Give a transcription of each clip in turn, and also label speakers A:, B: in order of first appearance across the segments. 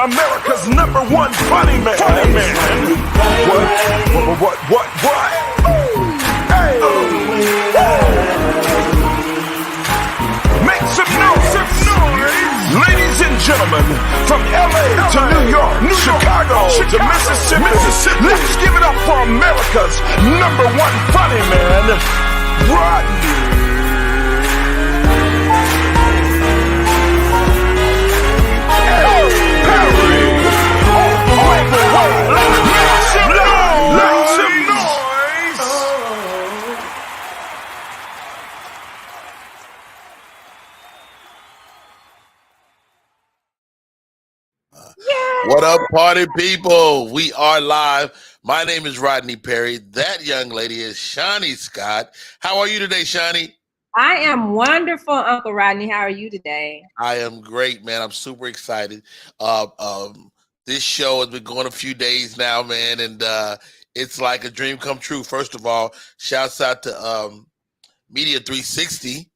A: America's #1 funny man. What? Hey. Make some noise. Ladies and gentlemen, from LA to New York, Chicago to Mississippi, let's give it up for America's #1 funny man, Rodney.
B: What up, party people? We are live. My name is Rodney Perry. That young lady is Shawnee Scott. How are you today, Shawnee?
C: I am wonderful, Uncle Rodney. How are you today?
B: I am great, man. I'm super excited. This show has been going a few days now, man, and it's like a dream come true. First of all, shouts out to Media 360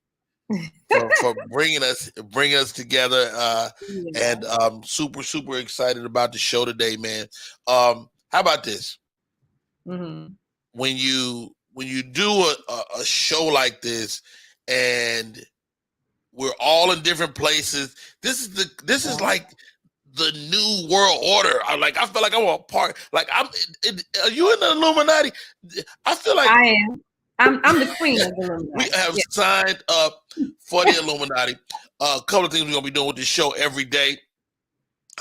B: for bringing us together, and I'm super excited about the show today, man. How about this?
C: Mm-hmm.
B: When you do a show like this, and we're all in different places, this is like the new world order. I feel like I'm a part. Like are you in the Illuminati? I feel like
C: I am. I'm the queen of the Illuminati.
B: We have signed up for the Illuminati. A couple of things we're gonna be doing with this show every day.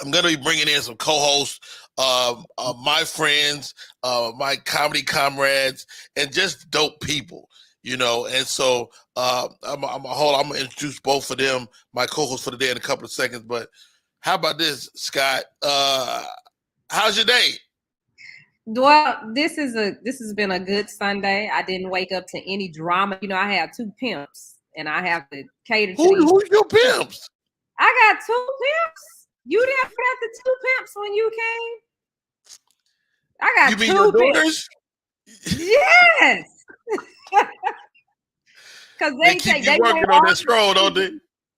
B: I'm gonna be bringing in some co-hosts, my friends, my comedy comrades, and just dope people, you know. And so I'm gonna introduce both of them, my co-hosts for the day, in a couple of seconds. But how about this, Scott? How's your day?
C: Well, this has been a good Sunday. I didn't wake up to any drama. You know, I have 2 pimps, and I have to cater to
B: Who's your pimps?
C: I got 2 pimps. You didn't have the 2 pimps when you came? I got 2
B: pimps. You mean your daughters?
C: Yes. Because
B: they keep you working on that stroll, don't they?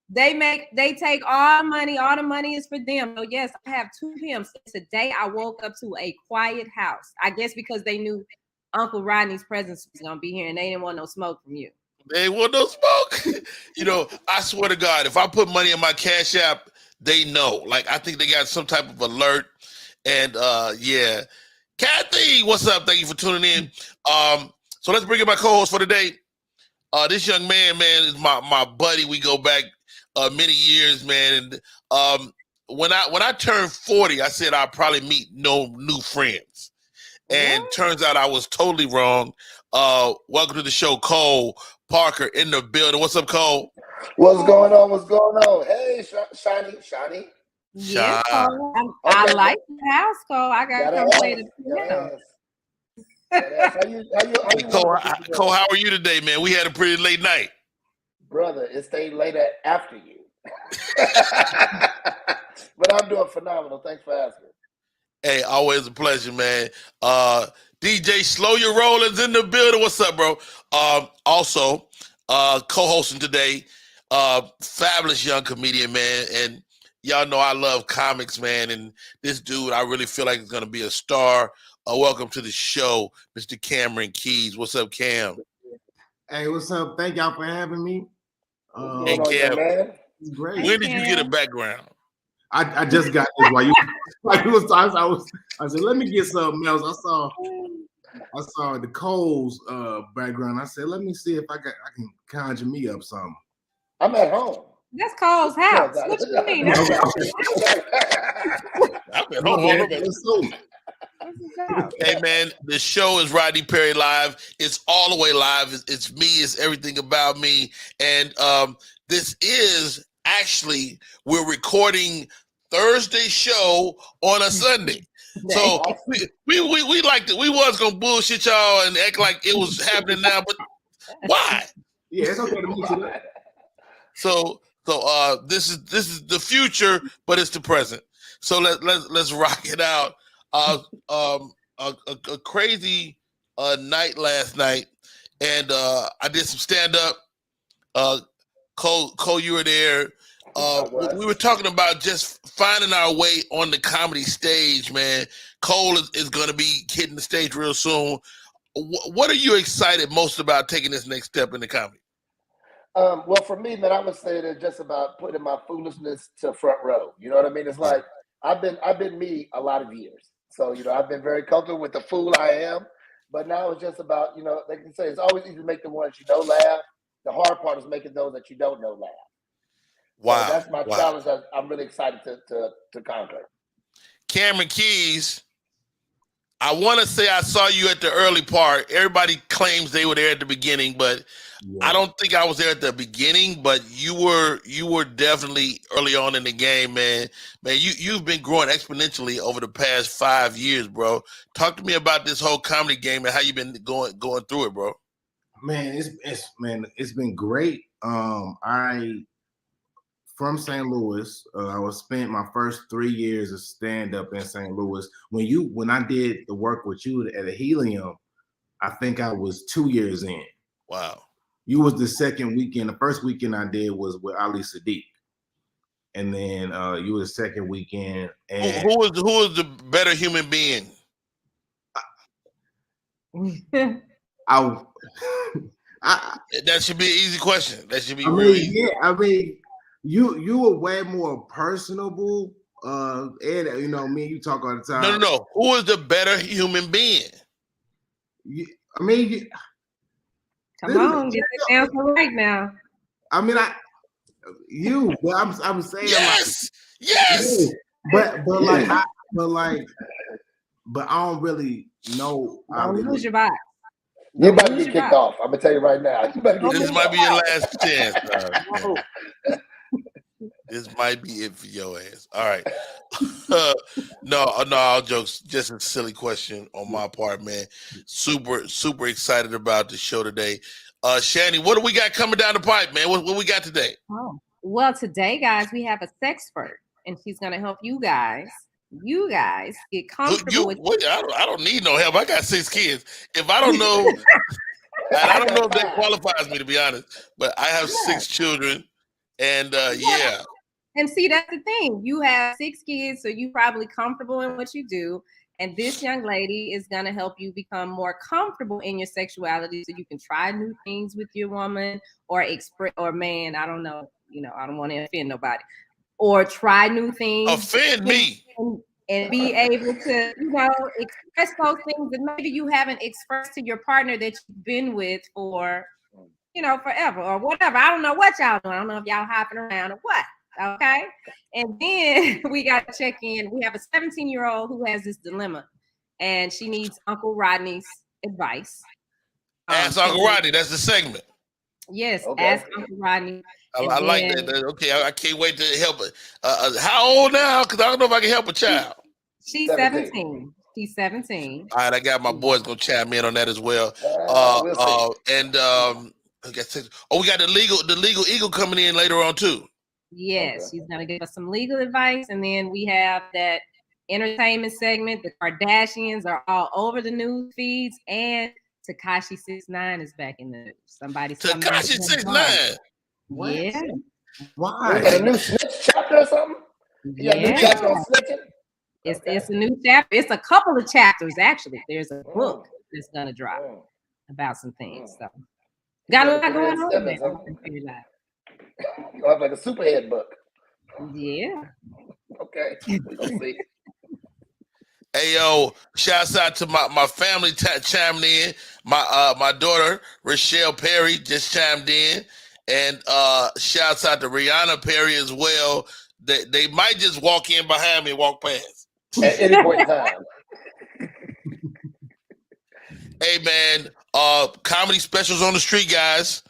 C: They take all money. All the money is for them. So yes, I have 2 pimps. Today I woke up to a quiet house. I guess because they knew Uncle Rodney's presence was gonna be here, and they didn't want no smoke from you.
B: They didn't want no smoke. You know, I swear to God, if I put money in my Cash App, they know. Like, I think they got some type of alert. And yeah, Kathy, what's up? Thank you for tuning in. So let's bring in my co-host for today. This young man, is my buddy. We go back many years, man. And when I turned 40, I said I'd probably meet no new friends. And turns out I was totally wrong. Welcome to the show, Cole Parker in the building. What's up, Cole?
D: What's going on? Hey, Shawnee.
C: Yeah, Cole. I like the house, Cole. I got to come play the piano.
B: Cole, how are you today, man? We had a pretty late night.
D: Brother, it stayed later after you. But I'm doing phenomenal. Thanks for asking.
B: Hey, always a pleasure, man. DJ Slow Your Rollins in the building. What's up, bro? Also, co-hosting today, fabulous young comedian, man. And y'all know I love comics, man. And this dude, I really feel like is going to be a star. Welcome to the show, Mr. Cameron Keys. What's up, Cam?
E: Hey, what's up? Thank y'all for having me.
B: Hey, Cam.
E: It's great.
B: When did you get a background?
E: I just got this while you I said, let me get something else. I saw the Cole's background. I said, let me see if I can conjure me up something.
D: I'm at home.
C: That's Cole's house. What you mean?
B: I'm at home. Hey, man, the show is Rodney Perry Live. It's all the way live. It's me. It's everything about me. And this is actually, we're recording Thursday show on a Sunday. So we liked it. We was gonna bullshit y'all and act like it was happening now, but why?
E: Yeah, it's okay to meet you.
B: So this is the future, but it's the present. So let's rock it out. A crazy night last night, and I did some stand up. Cole, you were there.
D: I was.
B: We were talking about just finding our way on the comedy stage, man. Cole is going to be hitting the stage real soon. What are you excited most about taking this next step in the comedy?
D: Well, for me, man, I would say that just about putting my foolishness to front row. You know what I mean? It's like I've been me a lot of years. So, I've been very comfortable with the fool I am. But now it's just about, they can say it's always easy to make the ones you know laugh. The hard part is making those that you don't know laugh.
B: Wow.
D: So that's my challenge that I'm really excited to conquer.
B: Cameron Keys, I want to say I saw you at the early part. Everybody claims they were there at the beginning, but I don't think I was there at the beginning, but you were definitely early on in the game, man. Man, you've been growing exponentially over the past 5 years, bro. Talk to me about this whole comedy game and how you've been going through it, bro.
E: Man, it's been great. From St. Louis, I spent my first 3 years of stand-up in St. Louis. When I did the work with you at a Helium, I think I was 2 years in.
B: Wow.
E: You was the second weekend. The first weekend I did was with Ali Sadiq. And then you were the second weekend. And
B: who was the better human being? That should be an easy question. That should be real easy.
E: Yeah, you were way more personable. And me and you talk all the time.
B: No. Who is the better human being?
C: Come on, get the answer right now.
E: But I'm saying
B: yes.
E: But I don't really know.
C: Don't lose your vibe.
D: You about to get kicked off. I'm gonna tell you right now.
B: This might be your last chance. This might be it for your ass. All right. No, all jokes. Just a silly question on my part, man. Super excited about the show today. Shani, what do we got coming down the pipe, man? What we got today?
C: Oh, well, today, guys, we have a sexpert, and she's gonna help you guys get comfortable with.
B: I don't need no help. I got 6 kids. If I don't know, I don't know if that qualifies me, to be honest. But I have 6 children, and yeah.
C: And see, that's the thing. You have 6 kids, so you're probably comfortable in what you do. And this young lady is going to help you become more comfortable in your sexuality so you can try new things with your woman or man. I don't know. I don't want to offend nobody. Or try new things.
B: Offend me.
C: And be able to, express those things that maybe you haven't expressed to your partner that you've been with for, forever or whatever. I don't know what y'all doing. I don't know if y'all hopping around or what. Okay. And then we got to check in. We have a 17-year-old who has this dilemma and she needs Uncle Rodney's advice.
B: Ask Uncle Rodney. That's the segment.
C: Yes. Okay. Ask Uncle Rodney.
B: I like that. Okay. I can't wait to help her. How old now? Because I don't know if I can help a child.
C: She's 17. She's 17.
B: All right. I got my boys going to chime in on that as well. We got the legal eagle coming in later on too.
C: Yes, she's gonna give us some legal advice, and then we have that entertainment segment. The Kardashians are all over the news feeds, and Tekashi 6ix9ine is back in the news.
B: Tekashi 6ix9ine.
C: Yeah.
E: Why?
D: A new snitch chapter or something?
C: Yeah.
D: A new chapter on snitching?
C: It's a new chapter. It's a couple of chapters actually. There's a book that's gonna drop about some things. So got a lot going on there.
D: You'll have like a superhead book.
C: Yeah.
D: Okay. We're gonna see.
B: Hey yo, shouts out to my family chiming in. My daughter Rochelle Perry just chimed in, and shouts out to Rihanna Perry as well. They might just walk in behind me and walk past
D: at any point in time.
B: Hey man, comedy specials on the street, guys.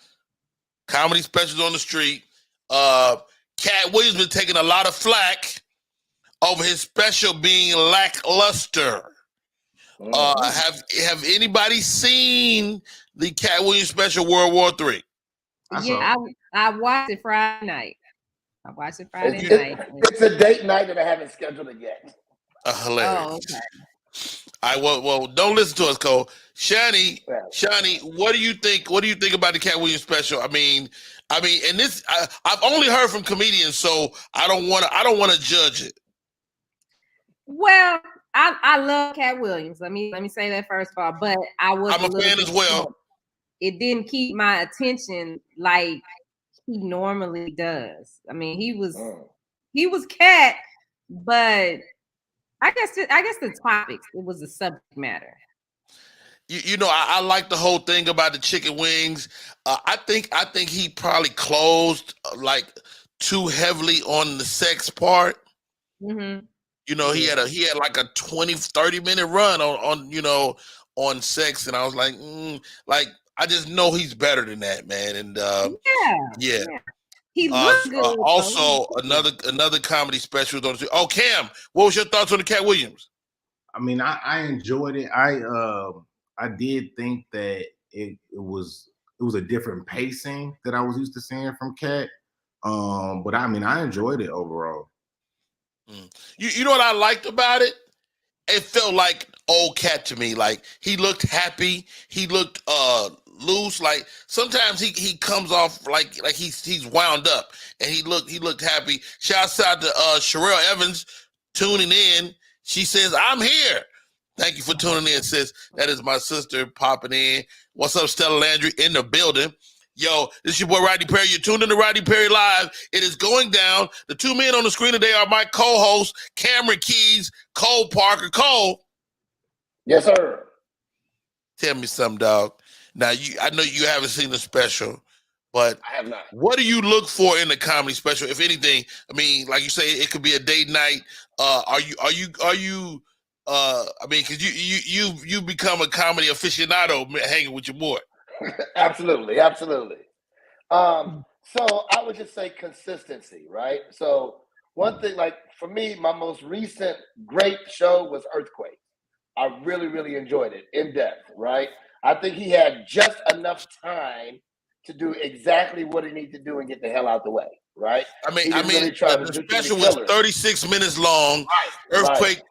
B: Comedy specials on the street. Cat Williams been taking a lot of flack over his special being lackluster. Have anybody seen the Cat Williams special World War III?
C: Yeah, I watched it Friday night. Night.
D: It's a date night and I haven't scheduled it yet.
B: Hilarious.
C: Oh, okay.
B: right, well, don't listen to us, Cole. Shani, what do you think? What do you think about the Cat Williams special? I mean, and this I've only heard from comedians, so I don't want to judge it.
C: Well, I love Cat Williams. Let me say that first of all, but I'm
B: a fan as well.
C: It didn't keep my attention like he normally does. I mean, he was Cat, but I guess the topics, it was the subject matter.
B: You know, I like the whole thing about the chicken wings. I think he probably closed like too heavily on the sex part.
C: Mm-hmm.
B: You know, he had like a 20-30 minute run on sex, and I was like, I just know he's better than that, man. And yeah.
C: He looked good.
B: Also, another comedy special. Oh, Cam, what was your thoughts on the Cat Williams?
E: I mean, I enjoyed it. I did think that it was a different pacing that I was used to seeing from Cat. But I mean, I enjoyed it overall.
B: You know what I liked about it? It felt like old Cat to me. Like he looked happy. He looked loose. Like sometimes he comes off like he's wound up, and he looked happy. Shouts out to Sherelle Evans tuning in. She says, "I'm here." Thank you for tuning in, sis. That is my sister popping in. What's up, Stella Landry in the building? Yo, this is your boy Rodney Perry. You're tuned in to Rodney Perry Live. It is going down. The two men on the screen today are my co-hosts, Cameron Keys, Cole Parker. Cole.
D: Yes, sir.
B: Tell me something, dog. Now, I know you haven't seen the special, but
D: I have not.
B: What do you look for in the comedy special, if anything? I mean, like you say, it could be a date night. Are you? I mean, because you become a comedy aficionado hanging with your boy.
D: Absolutely. So I would just say consistency, right? So one thing, like for me, my most recent great show was Earthquake. I really, really enjoyed it in depth, right? I think he had just enough time to do exactly what he needed to do and get the hell out the way, right?
B: I mean, the special was 36 minutes long. Right, Earthquake, right.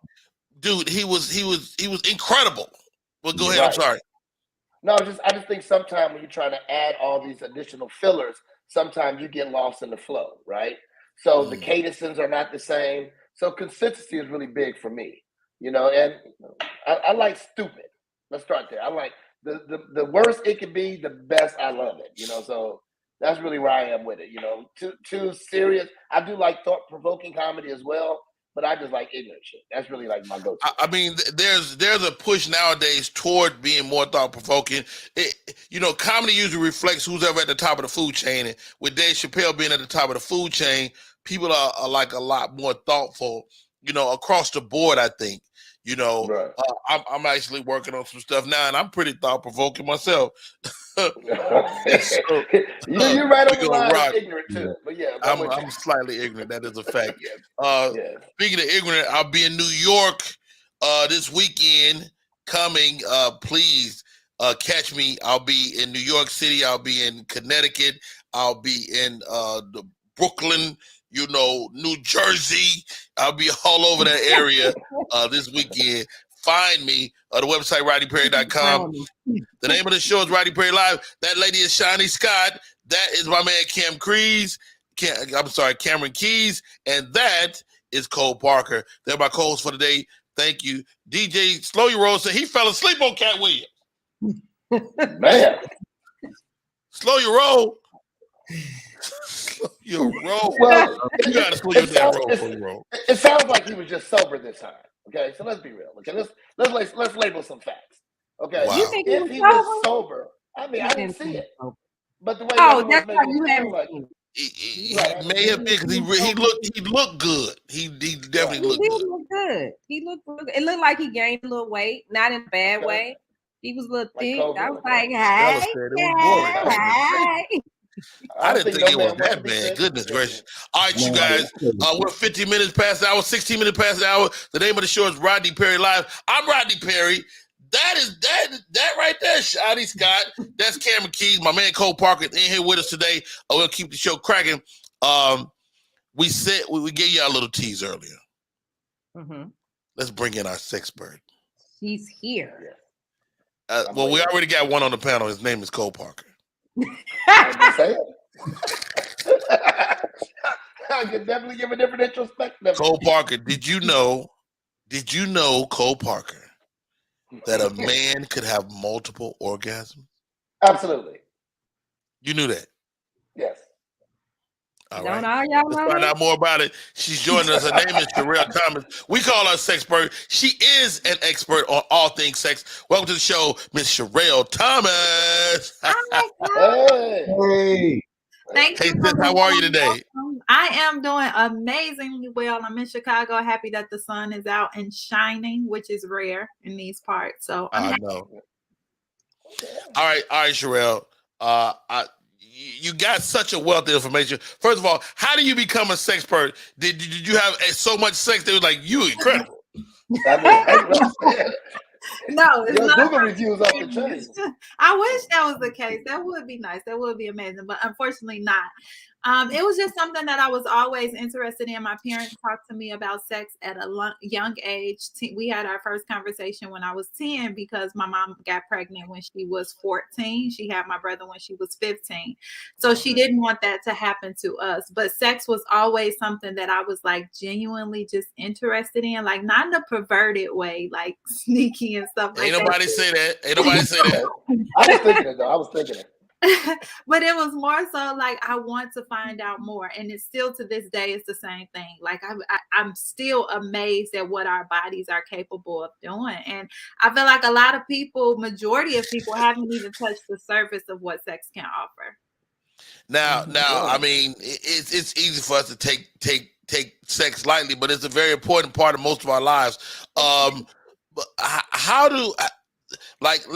B: Dude, he was incredible. Well, go ahead. Right. I'm sorry.
D: No, I just think sometimes when you're trying to add all these additional fillers, sometimes you get lost in the flow, right? So the cadences are not the same. So consistency is really big for me, and I like stupid. Let's start there. I like the worse it can be, the best I love it, so that's really where I am with it, too serious. I do like thought-provoking comedy as well, but I just like ignorant shit. That's really like my go-to.
B: I mean, there's a push nowadays toward being more thought-provoking. Comedy usually reflects who's ever at the top of the food chain. And with Dave Chappelle being at the top of the food chain, people are like a lot more thoughtful, across the board, I think. Right. I'm actually working on some stuff now, and I'm pretty thought-provoking myself.
D: You're right on the line of ignorant too, but yeah,
B: I'm slightly ignorant. That is a fact. Speaking of ignorant, I'll be in New York this weekend. Coming, please catch me. I'll be in New York City. I'll be in Connecticut. I'll be in the Brooklyn. New Jersey. I'll be all over that area this weekend. Find me on the website, RodneyPerry.com. The name of the show is Rodney Perry Live. That lady is Shani Scott. That is my man Cameron Keys. And that is Cole Parker. They're my co-hosts for today. Thank you. DJ Slow Your Roll said he fell asleep on Cat Williams.
D: Man.
B: Slow your roll. Your roll.
D: Well,
B: you gotta slow your damn roll.
D: It sounds like he was just sober this time. Okay, so let's be real. Okay, let's label some facts. Okay,
B: wow.
C: You think
D: if he was sober, I mean, I didn't see it, but the way
C: that's why you haven't
D: like,
B: he may have been because he looked good. He definitely looked good.
C: Look good. He looked good. It looked like he gained a little weight, not in a bad way. He was a little thick. I was like, hey.
B: I didn't think it was that bad. Goodness gracious. All right, you guys. We're 15 minutes past the hour, 16 minutes past the hour. The name of the show is Rodney Perry Live. I'm Rodney Perry. That right there, Shotty Scott. That's Cameron Keys. My man Cole Parker is in here with us today. We'll keep the show cracking. We said we gave you a little tease earlier.
C: Mm-hmm.
B: Let's bring in our sex bird.
C: He's here.
B: Well, we already got one on the panel. His name is Cole Parker.
D: I'm just saying. I can definitely give a different introspective.
B: Cole Parker, did you know, Cole Parker, that a man could have multiple orgasms?
D: Absolutely.
B: You knew that?
D: Yes.
B: All
C: Don't
B: right.
C: all y'all
B: Let's
C: know
B: find
C: that?
B: out more about it. She's joining us. Her name is Sherelle Thomas. We call her Sexpert. She is an expert on all things sex. Welcome to the show, Miss Sherelle Thomas.
D: Hey.
F: Thank
B: Hey,
F: you.
B: sis, how are you today?
F: I am doing amazingly well. I'm in Chicago. Happy that the sun is out and shining, which is rare in these parts. So I'm
B: I
F: happy.
B: know. All right, Sherelle. You got such a wealth of information. First of all, how do you become a sexpert? Did you have so much sex that was like you incredible?
F: No, it's
D: Your
F: not.
D: Google reviews off the chain.
F: I wish that was the case. That would be nice. That would be amazing, but unfortunately not. It was just something that I was always interested in. My parents talked to me about sex at a young age. We had our first conversation when I was 10 because my mom got pregnant when she was 14. She had my brother when she was 15. So she didn't want that to happen to us. But sex was always something that I was like genuinely just interested in, like not in a perverted way, like sneaky and stuff like
B: Ain't
F: that.
B: nobody say that. Ain't nobody say that.
D: I was thinking it though. I was thinking it.
F: But it was more so like I want to find out more, and it's still to this day it's the same thing. Like I'm still amazed at what our bodies are capable of doing, and I feel like a lot of people, majority of people, haven't even touched the surface of what sex can offer.
B: Now, I mean, it's easy for us to take sex lightly, but it's a very important part of most of our lives. But how do let's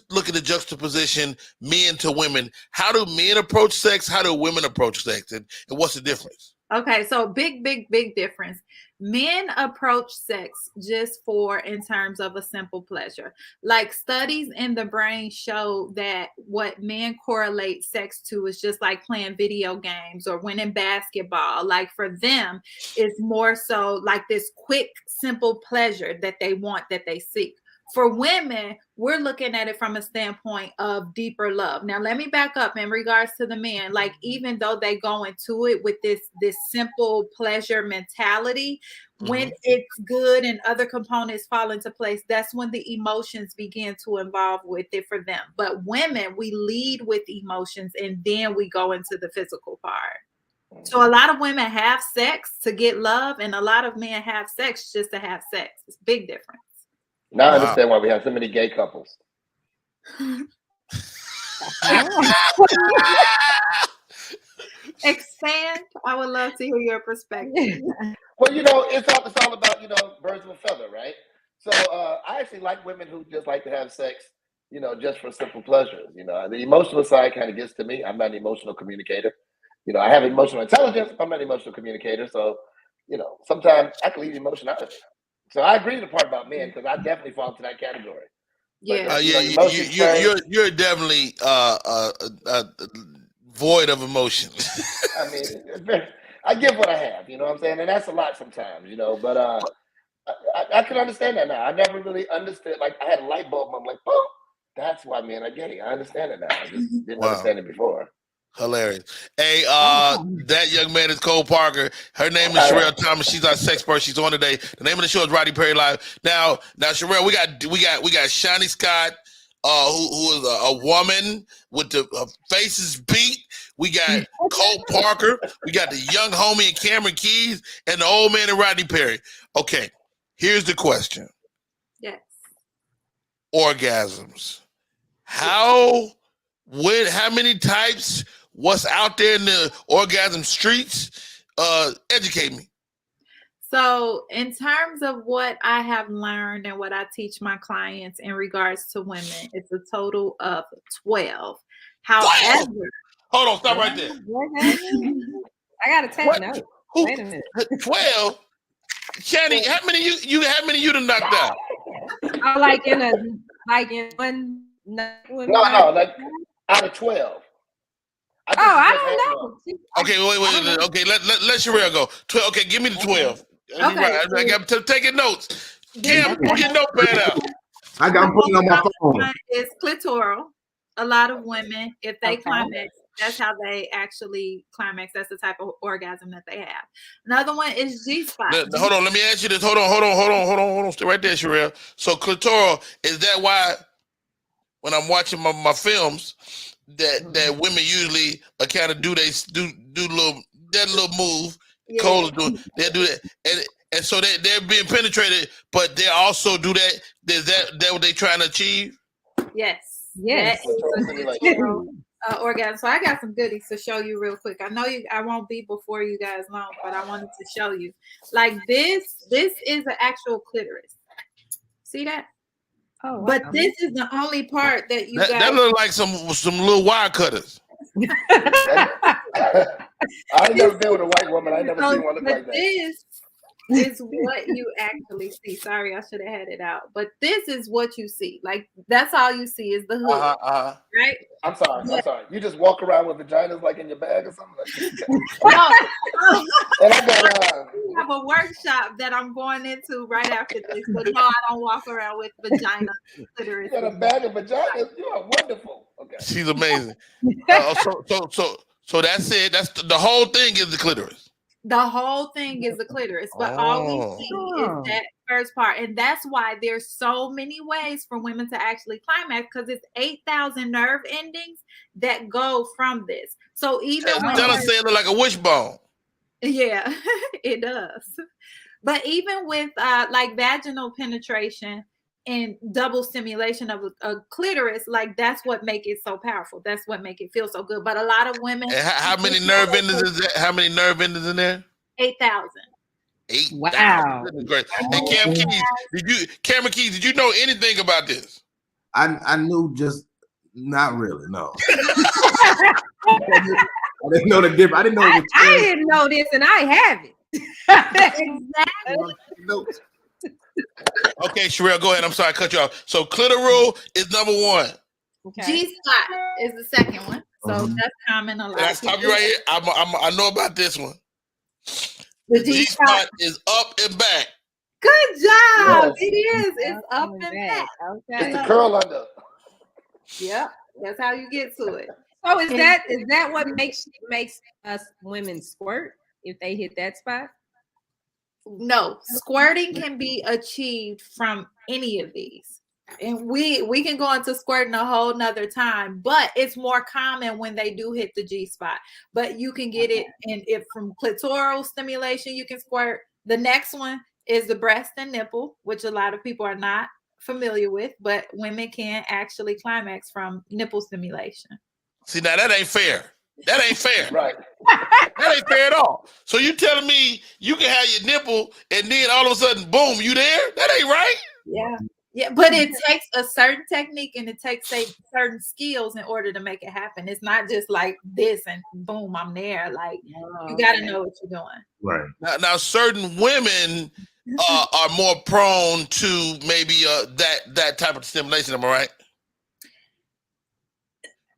B: look at the juxtaposition men to women. How do men approach sex? How do women approach sex? And what's the difference?
F: Okay, so big difference. Men approach sex just in terms of a simple pleasure. Like studies in the brain show that what men correlate sex to is just like playing video games or winning basketball. Like for them, it's more so like this quick, simple pleasure that they want, that they seek. For women, we're looking at it from a standpoint of deeper love. Now, let me back up in regards to the men. Like, even though they go into it with this simple pleasure mentality, when it's good and other components fall into place, that's when the emotions begin to involve with it for them. But women, we lead with emotions and then we go into the physical part. So a lot of women have sex to get love, and a lot of men have sex just to have sex. It's a big difference.
D: Now I understand why we have so many gay couples.
F: Expand. I would love to hear your perspective.
D: Well, it's all about, birds of a feather, right? So I actually like women who just like to have sex, just for simple pleasures. The emotional side kind of gets to me. I'm not an emotional communicator. I have emotional intelligence. I'm not an emotional communicator. So, sometimes I can leave emotion out of it. So I agree with the part about men because I definitely fall into that category.
F: Yeah,
B: you're definitely void of emotion.
D: I mean, I give what I have. You know what I'm saying, and that's a lot sometimes. But I can understand that now. I never really understood. Like I had a light bulb. I'm like, boom. That's why men are gay. I understand it now. I just didn't understand it before.
B: Hilarious. Hey, that young man is Cole Parker. Her name is Sherelle Thomas. She's our sexpert. She's on today. The name of the show is Rodney Perry Live. Now, Sherelle, we got Shani Scott, who is a woman with the faces beat. We got Cole Parker. We got the young homie in Cameron Keys, and the old man in Rodney Perry. Okay, here's the question.
F: Yes.
B: Orgasms. How many types? What's out there in the orgasm streets? Educate me.
F: So in terms of what I have learned and what I teach my clients in regards to women, it's a total of 12. However,
B: hold on, stop right there.
C: I gotta take notes. Wait a minute.
B: 12? Channing, how many you done knocked out?
C: Oh, like in one.
D: No, like out of 12.
C: I don't know.
B: Okay, wait. Okay, let Sherelle go. 12. Okay, give me the 12.
F: Okay.
B: I got to taking notes. Cam, pull your notepad out.
E: I'm putting it on my phone.
F: It's clitoral. A lot of women, if they
C: Okay.
F: climax, that's how they actually climax. That's the type of orgasm that they have. Another one is G-spot.
B: Hold on, let me ask you this. Hold on. Stay right there, Sherelle. So clitoral, is that why when I'm watching my films that women usually kind of do that little move?
F: Yeah.
B: Cole is doing, they do that, and so they're being penetrated, but they also do that. Is that what they trying to achieve?
F: Yes.
C: Yes.
F: That is a clitoral orgasm. So I got some goodies to show you real quick. I know I won't be before you guys long, but I wanted to show you. Like this is an actual clitoris. See that?
C: Oh, wow.
F: But this is the only part that you
B: That look like some little wire cutters.
D: I never been with a white woman. I never seen one look like that.
F: This is what you actually see. Sorry, I should have had it out. But this is what you see. Like that's all you see is the hood, right?
D: I'm sorry. You just walk around with vaginas like in your bag or something like that?
F: No.
D: And I got
F: We have a workshop that I'm going into right after this, but no, I don't walk around with vagina clitoris.
D: you got a bag of vaginas. You are wonderful. Okay.
B: She's amazing. So that's it. That's the whole thing is the clitoris.
F: The whole thing is the clitoris, but all we see is that first part, and that's why there's so many ways for women to actually climax because it's 8,000 nerve endings that go from this. So even
B: Tell us, say it look like a wishbone.
F: Yeah, it does. But even with like vaginal penetration and double stimulation of a clitoris, like that's what make it so powerful. That's what make it feel so good. But a lot of women.
B: And how many nerve endings is that? How many nerve endings in there?
F: 8,000.
B: 8,000.
C: Wow.
B: Great. And Cameron Keys, did you know anything about this?
E: I knew just not really, no. I didn't know the difference. I didn't know it was
C: I didn't know this, and I have it.
F: Exactly.
B: Okay, Sherelle, go ahead. I'm sorry, I cut you off. So clitoral is number one.
C: Okay.
F: G-spot is the second one. So that's common a lot.
B: And I stop you right here. I know about this one.
F: The
B: G-spot is up and back.
F: Good job.
D: Yes.
F: It is. It's up and back.
C: Okay.
D: It's the curl under.
F: Yep. That's how you get to it.
C: So is that what makes us women squirt if they hit that spot?
F: No, squirting can be achieved from any of these. And we can go into squirting a whole nother time, but it's more common when they do hit the G spot. But you can get it from clitoral stimulation, you can squirt. The next one is the breast and nipple, which a lot of people are not familiar with, but women can actually climax from nipple stimulation.
B: See, now that ain't fair. That ain't fair.
D: Right.
B: That ain't fair at all. So you telling me you can have your nipple and then all of a sudden, boom, you there? That ain't right.
F: Yeah, but it takes a certain technique and it takes certain skills in order to make it happen. It's not just like this and boom, I'm there. Like you got to know what you're doing.
E: right.
B: Now certain women are more prone to maybe that type of stimulation. Am I right?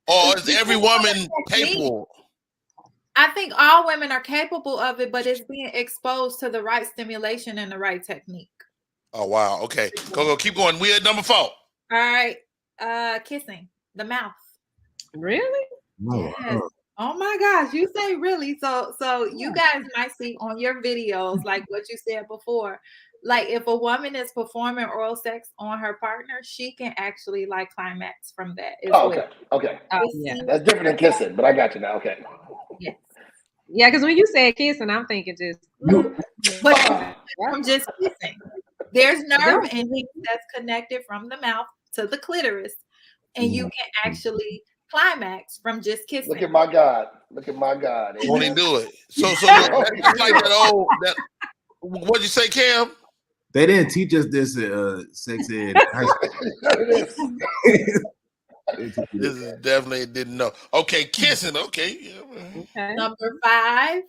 B: Or is every woman capable?
F: I think all women are capable of it, but it's being exposed to the right stimulation and the right technique.
B: Oh wow. Okay. Go. Keep going. We at number 4.
F: All right. Kissing the mouth.
C: Really?
E: No.
F: Yes. Oh my gosh, you say really. So you guys might see on your videos, like what you said before, like if a woman is performing oral sex on her partner, she can actually like climax from that.
D: Okay.
C: Yeah.
D: That's different than kissing, but I got you now. Okay.
F: Yes.
C: Yeah, because when you said kissing, I'm thinking just.
F: But from just kissing, there's nerve endings that's connected from the mouth to the clitoris, and you can actually climax from just kissing.
D: Look at my God.
B: Won't he do it? So it's like that old. What'd you say, Cam?
E: They didn't teach us this sex ed.
B: This is definitely didn't know. Okay, kissing. Okay.
C: Okay.
F: Number 5.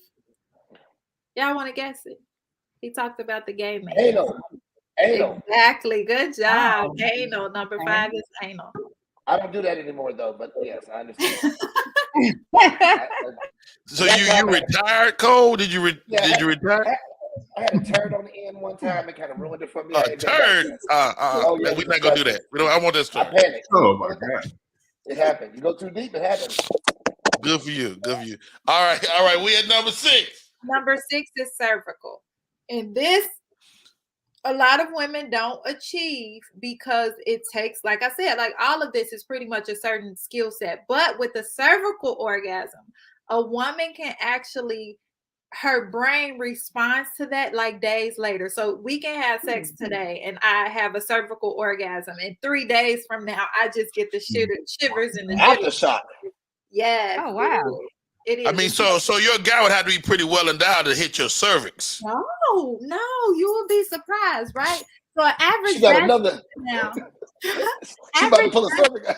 F: Y'all want to guess it? He talked about the gay man.
D: Anal.
F: Exactly. Good job.
C: Wow.
F: Anal. Number 5 is anal.
D: I don't do that anymore though, but yes, I understand.
B: So you retired, Cole? Did you retire?
D: I had a turd on the end one time. It kind of ruined it for me.
B: A turd?
D: Oh, yeah,
B: We're not gonna do that. I want this
D: I
B: turd.
D: panicked.
E: Oh my God.
D: It happened. You go too deep, it happens.
B: Good for you. Good for you. All right. We at number 6.
F: Number 6 is cervical. And this, a lot of women don't achieve because it takes, like I said, like all of this is pretty much a certain skill set. But with the cervical orgasm, a woman can actually, her brain responds to that like days later. So we can have sex today and I have a cervical orgasm. And 3 days from now, I just get the shivers and the
D: Aftershock.
F: Yes.
C: Oh, wow.
F: It is.
B: I mean, so your guy would have to be pretty well endowed to hit your cervix.
F: No, you will be surprised, right? So an average
D: She got another.
F: now.
D: She about to pull a cervix out.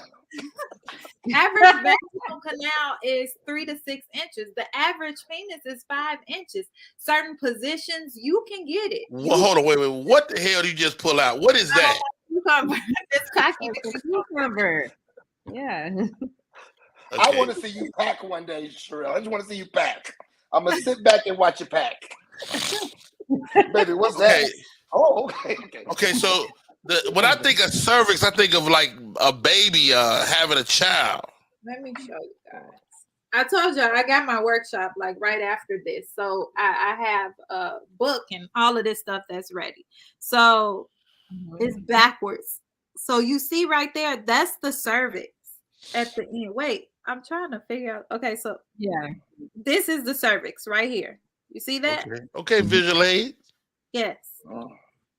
F: Average vaginal canal is 3 to 6 inches. The average penis is 5 inches. Certain positions you can get it.
B: Well, hold on, wait. What the hell did you just pull out? What is that?
F: It's cocky.
C: Cucumber. Yeah.
B: Okay.
D: I want to see you pack one day, Sherelle. I just want to see you pack. I'm gonna sit back and watch you pack. Baby, what's that? Oh, okay.
B: Okay, so when I think of cervix, I think of like a baby having a child.
F: Let me show you guys. I told you I got my workshop like right after this. So I have a book and all of this stuff that's ready. So it's backwards. So you see right there, that's the cervix at the end. Wait, I'm trying to figure out. Okay, so
C: Yeah.
F: this is the cervix right here. You see that?
B: Okay, visual aid.
F: Yes.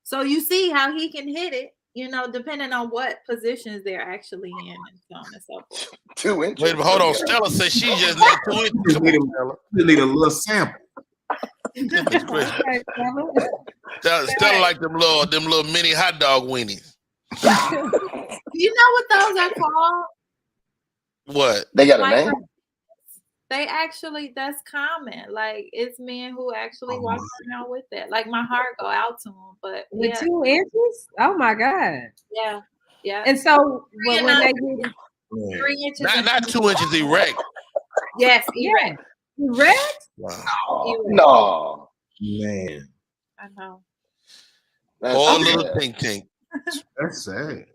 F: So you see how he can hit it, depending on what positions they're actually in and so on and so forth.
D: 2 inches.
B: Wait, but hold on. Stella says she just need 2 inches. Come on, Stella.
E: You need a little sample.
B: Goodness gracious. Stella like them little mini hot dog weenies.
F: You know what those are called?
B: What?
D: They got a name?
F: They actually, that's common. Like it's men who actually walk around with that. Like my heart go out to them, but
C: With 2 inches? Oh my God.
F: Yeah.
C: And so when they get
F: 3 inches,
B: Not 2 inches erect.
F: yes, erect.
C: erect?
B: Wow.
D: No.
E: Man,
F: I know.
D: That's
B: Or a
D: sad.
B: little tink.
E: that's sad.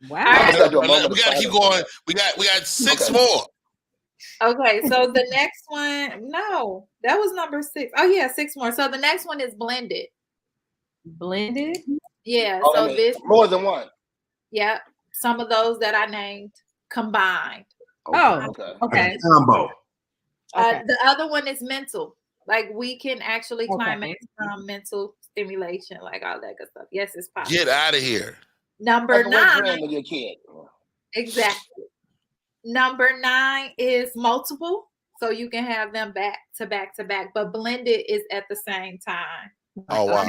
C: Wow.
D: I'm gonna do a
B: We
D: moment of
B: gotta keep
D: silence.
B: going. We got 6
D: Okay.
B: more.
F: Okay, so the next one, no, that was number 6. Oh yeah, 6 more. So the next one is blended.
C: Blended?
F: Yeah.
D: Oh,
F: So
D: I mean,
F: this,
D: more than one.
F: yeah, some of those that I named combined.
C: Oh,
D: Okay.
C: okay.
E: Combo.
C: Okay.
F: The other one is mental. Like we can actually
C: Okay.
F: climax from mental stimulation, like all that good stuff. Yes, it's possible.
B: Get out of here.
F: Number
D: Like a wet
F: 9,
D: dream of your kid.
F: exactly. Number 9 is multiple, so you can have them back to back to back, but blended is at the same time.
B: Oh wow.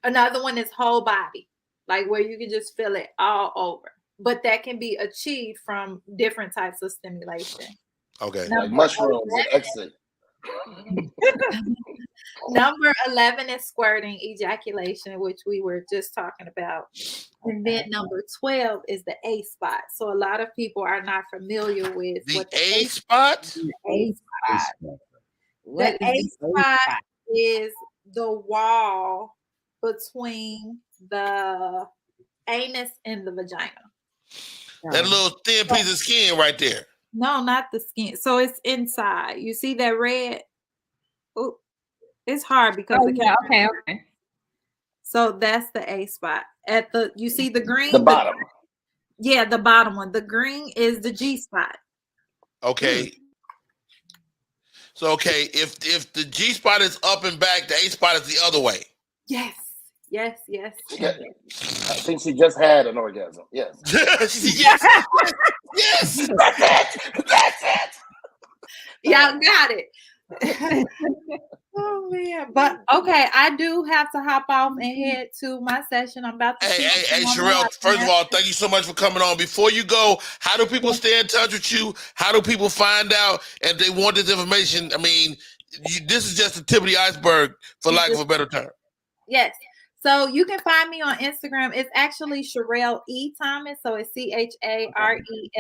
F: Another one is whole body, like where you can just feel it all over, but that can be achieved from different types of stimulation.
B: Okay.
D: Like mushrooms and exit.
F: Number 11 is squirting, ejaculation, which we were just talking about. And then number 12 is the A spot. So a lot of people are not familiar with
B: The
F: what the
B: A spot?
C: A spot. What
F: The A
C: is the
F: spot is the wall between the anus and the vagina.
B: That little thin piece of skin right there.
F: No, not the skin. So it's inside. You see that red? Oh, it's hard because
C: Oh,
F: the
C: yeah.
F: camera-
C: Okay.
F: So that's the A spot. You see the green?
D: The bottom.
F: Yeah, the bottom one. The green is the G spot.
B: Okay. So if the G spot is up and back, the A spot is the other way.
F: Yes.
D: Yeah. I think she just had an orgasm. Yes.
B: yes. Yes.
D: That's it.
F: Y'all got it. Oh man. But okay, I do have to hop off and head to my session. I'm about to
B: Hey, Sherelle, first of all, thank you so much for coming on. Before you go, how do people stay in touch with you? How do people find out if they want this information? I mean, this is just the tip of the iceberg, for lack of a better term.
F: Yes. So you can find me on Instagram. It's actually Sherelle E. Thomas. So it's CHARELLEE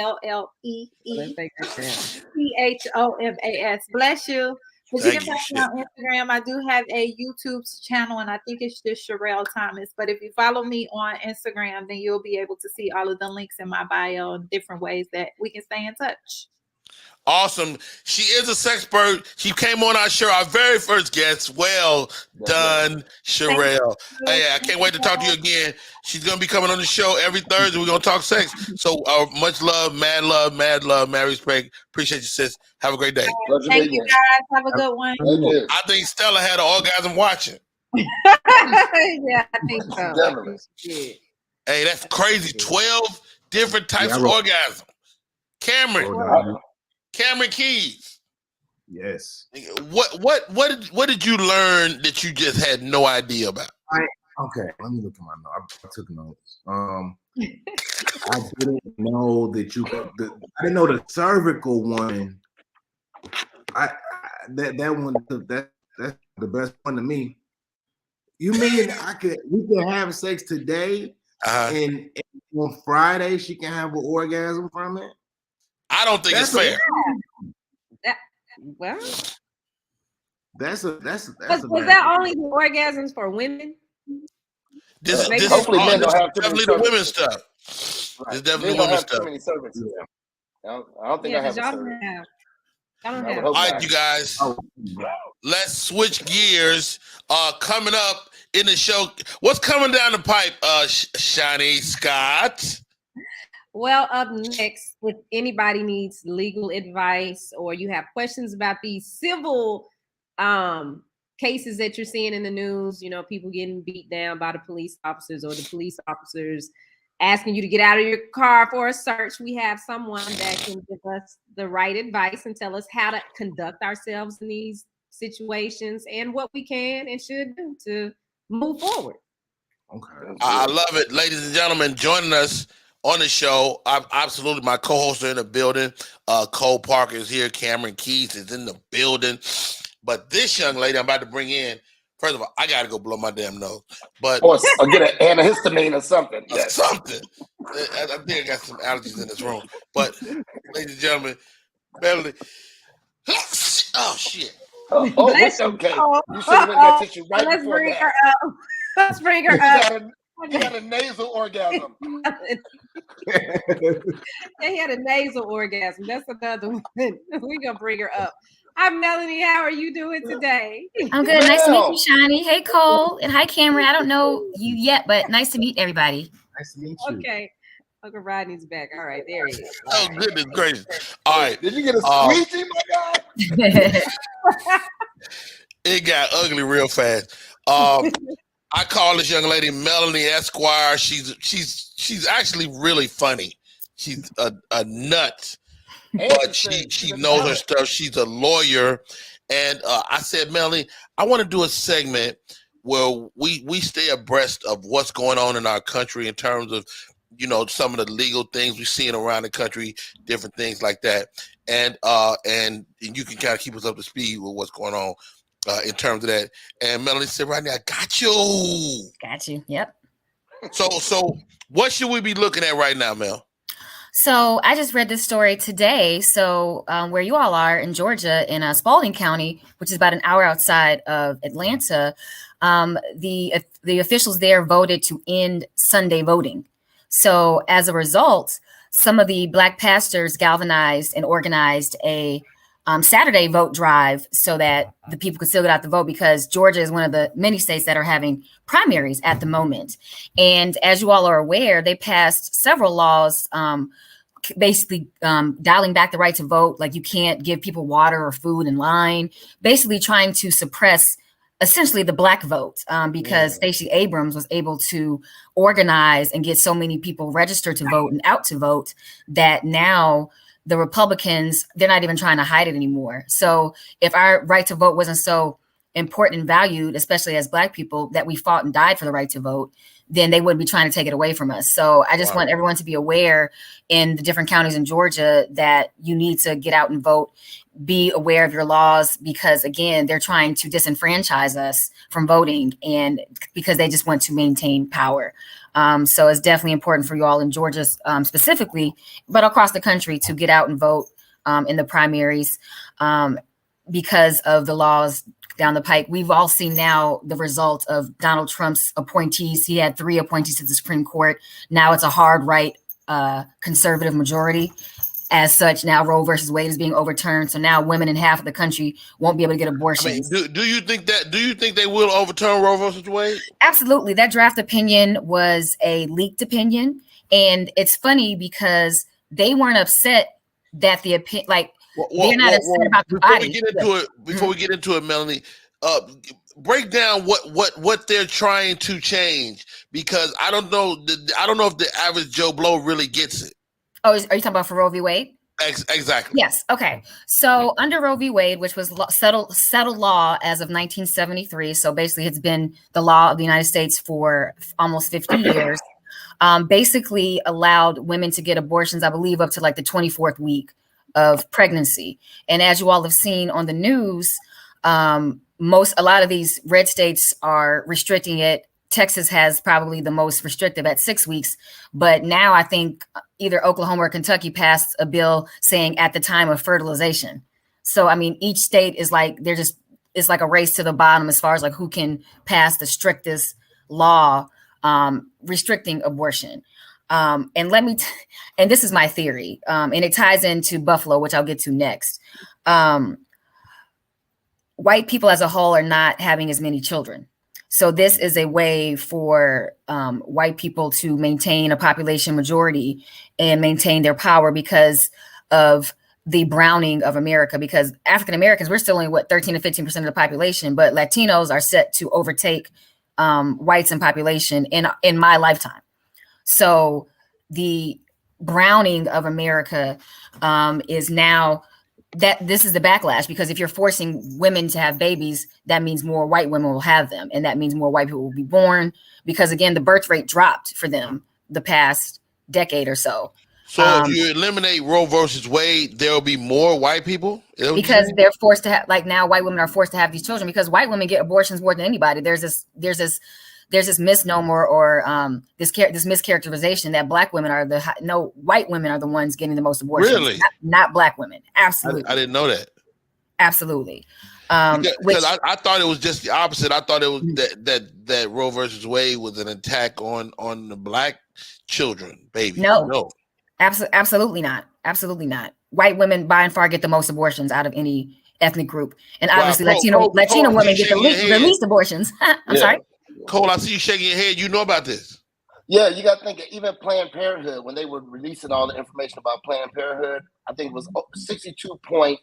F: THOMAS. Bless you. But you can find me on Instagram. I do have a YouTube channel, and I think it's just Sherelle Thomas. But if you follow me on Instagram, then you'll be able to see all of the links in my bio and different ways that we can stay in touch.
B: Awesome. She is a sexpert. She came on our show, our very first guest. Well done, Sherelle. Hey, I can't wait to talk to you again. She's going to be coming on the show every Thursday. We're going to talk sex. So much love, mad respect. Appreciate you, sis. Have a great day.
F: Thank you, guys. Have a good one.
B: I think Stella had an orgasm watching.
C: Yeah, I think so.
B: Definitely. Hey, that's crazy. 12 different types of orgasm. Cameron Keys.
E: Yes.
B: What did you learn that you just had no idea about?
E: Okay, let me look at my notes. I took notes. I didn't know that I didn't know the cervical one. That one that's the best one to me. You mean we can have sex today and on Friday she can have an orgasm from it?
B: I don't think it's fair.
C: Well,
E: was
C: that only the orgasms for women?
B: This hopefully men don't have definitely the women's stuff.
D: Right.
B: It's definitely women's stuff.
D: Too many cervixes. I don't think I have a cervix.
B: All right, you guys. Let's switch gears. Coming up in the show, what's coming down the pipe, Shani Scott?
C: Well, up next, if anybody needs legal advice or you have questions about these civil cases that you're seeing in the news, people getting beat down by the police officers or the police officers asking you to get out of your car for a search, we have someone that can give us the right advice and tell us how to conduct ourselves in these situations and what we can and should do to move forward.
E: Okay.
B: I love it. Ladies and gentlemen, joining us on the show, absolutely, my co-hosts are in the building. Cole Parker is here. Cameron Keys is in the building. But this young lady I'm about to bring in, first of all, I got to go blow my damn nose. But
D: or get an antihistamine or something.
B: Something. I think I got some allergies in this room. But, ladies and gentlemen, Beverly. Oh, shit.
D: That's okay. You should have got tissue right
C: Let's
D: before
C: bring
D: that.
C: her up. Let's bring her up.
D: He had a nasal orgasm.
C: He had a nasal orgasm. That's another one. We're going to bring her up. Hi, Melanie. How are you doing today?
G: I'm good. Nice to meet you, Shani. Hey, Cole. And hi, Cameron. I don't know you yet, but nice to meet everybody.
E: Nice to meet you.
C: Okay. Uncle Rodney's back. All right. There he is.
B: Oh, goodness gracious. All right.
D: Did you get a squeegee, my guy?
B: It got ugly real fast. I call this young lady Melanie Esquire. She's actually really funny. She's a nut, but she knows her stuff. She's a lawyer, and I said, Melanie, I want to do a segment where we stay abreast of what's going on in our country in terms of some of the legal things we're seeing around the country, different things like that, and you can kind of keep us up to speed with what's going on. In terms of that, and Melanie said, "Rodney, I got you.
G: Got you. Yep."
B: So what should we be looking at right now, Mel?
G: So I just read this story today. So where you all are in Georgia, in Spalding County, which is about an hour outside of Atlanta, the officials there voted to end Sunday voting. So as a result, some of the Black pastors galvanized and organized a Saturday vote drive so that the people could still get out the vote, because Georgia is one of the many states that are having primaries at the moment. And as you all are aware, they passed several laws basically dialing back the right to vote. Like you can't give people water or food in line, basically trying to suppress essentially the Black vote because Stacey Abrams was able to organize and get so many people registered to vote and out to vote that now the Republicans, they're not even trying to hide it anymore. So if our right to vote wasn't so important and valued, especially as Black people, that we fought and died for the right to vote, then they wouldn't be trying to take it away from us. So I just want everyone to be aware in the different counties in Georgia that you need to get out and vote. Be aware of your laws, because again, they're trying to disenfranchise us from voting, and because they just want to maintain power. So it's definitely important for you all in Georgia specifically, but across the country, to get out and vote in the primaries. because of the laws down the pike. We've all seen now the result of Donald Trump's appointees. He had 3 appointees to the Supreme Court. Now it's a hard right conservative majority. As such, now Roe versus Wade is being overturned. So now women in half of the country won't be able to get abortions.
B: I mean, do you think they will overturn Roe versus Wade?
G: Absolutely. That draft opinion was a leaked opinion. And it's funny because they weren't upset that the opinion, like, they're not upset about the body.
B: Before we get into it, Melanie, break down what they're trying to change, because I don't know if the average Joe Blow really gets it.
G: Oh, are you talking about for Roe v. Wade?
B: Exactly.
G: Yes. Okay. So under Roe v. Wade, which was settled law as of 1973, so basically it's been the law of the United States for almost 50 years, basically allowed women to get abortions, I believe, up to like the 24th week of pregnancy. And as you all have seen on the news, a lot of these red states are restricting it. Texas has probably the most restrictive at 6 weeks. But now I think either Oklahoma or Kentucky passed a bill saying at the time of fertilization. So, I mean, each state is like, it's like a race to the bottom as far as like who can pass the strictest law restricting abortion. And and this is my theory, and it ties into Buffalo, which I'll get to next. White people as a whole are not having as many children. So this is a way for white people to maintain a population majority and maintain their power because of the browning of America. Because African Americans, we're still only 13 to 15% of the population, but Latinos are set to overtake whites in population in my lifetime. So the browning of America is now that this is the backlash, because if you're forcing women to have babies, that means more white women will have them. And that means more white people will be born because, again, the birth rate dropped for them the past decade or so.
B: So if you eliminate Roe versus Wade, there will be more white people?
G: Because they're forced to have, like now white women are forced to have these children because white women get abortions more than anybody. There's this misnomer or this mischaracterization that black women are white women are the ones getting the most abortions.
B: Really?
G: Not black women. Absolutely.
B: I didn't know that.
G: Absolutely.
B: Because I thought it was just the opposite. I thought it was that Roe versus Wade was an attack on the black children, baby.
G: No. Absolutely not. Absolutely not. White women by and far get the most abortions out of any ethnic group. And obviously Latino women get the least abortions. I'm sorry.
B: Cole, I see you shaking your head. You know about this.
D: Yeah, you got to think, even Planned Parenthood, when they were releasing all the information about Planned Parenthood, I think it was 62.5%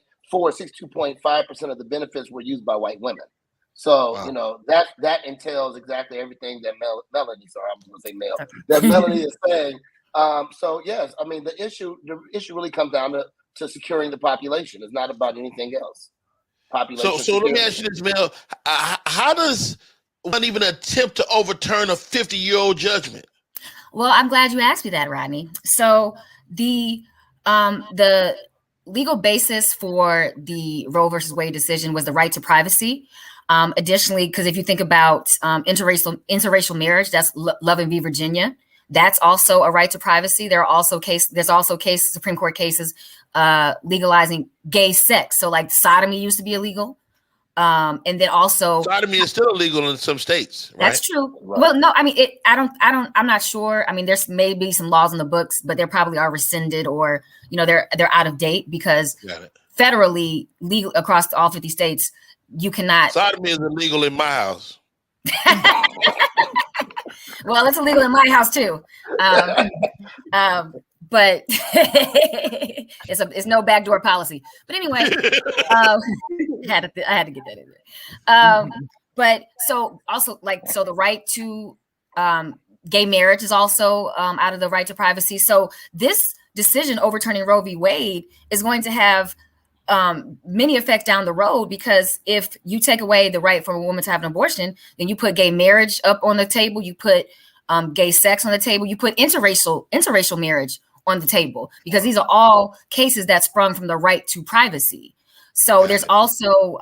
D: of the benefits were used by white women. So, wow. That entails exactly everything that Melanie, sorry, I'm going to say Mel, that Melanie is saying. So, yes, I mean, the issue really comes down to securing the population. It's not about anything else. Population.
B: So let me ask you this, Mel. How does one even attempt to overturn a 50-year-old judgment?
G: Well, I'm glad you asked me that, Rodney. So the legal basis for the Roe versus Wade decision was the right to privacy. Additionally, because if you think about interracial marriage, that's Love v. Virginia. That's also a right to privacy. There's also Supreme Court cases legalizing gay sex. So like sodomy used to be illegal. And then also
B: sodomy is still illegal in some states, right?
G: That's true. Right. Well, no, I mean, I'm not sure. I mean, there's maybe some laws in the books, but they probably are rescinded or, they're out of date because federally legal across all 50 states, you cannot.
B: Sodomy is illegal in my house.
G: Well, it's illegal in my house too. But it's no backdoor policy. But anyway, I had to get that in there. But so also the right to gay marriage is also out of the right to privacy. So this decision overturning Roe v. Wade is going to have many effects down the road, because if you take away the right for a woman to have an abortion, then you put gay marriage up on the table, you put gay sex on the table, you put interracial marriage on the table, because these are all cases that sprung from the right to privacy. So there's also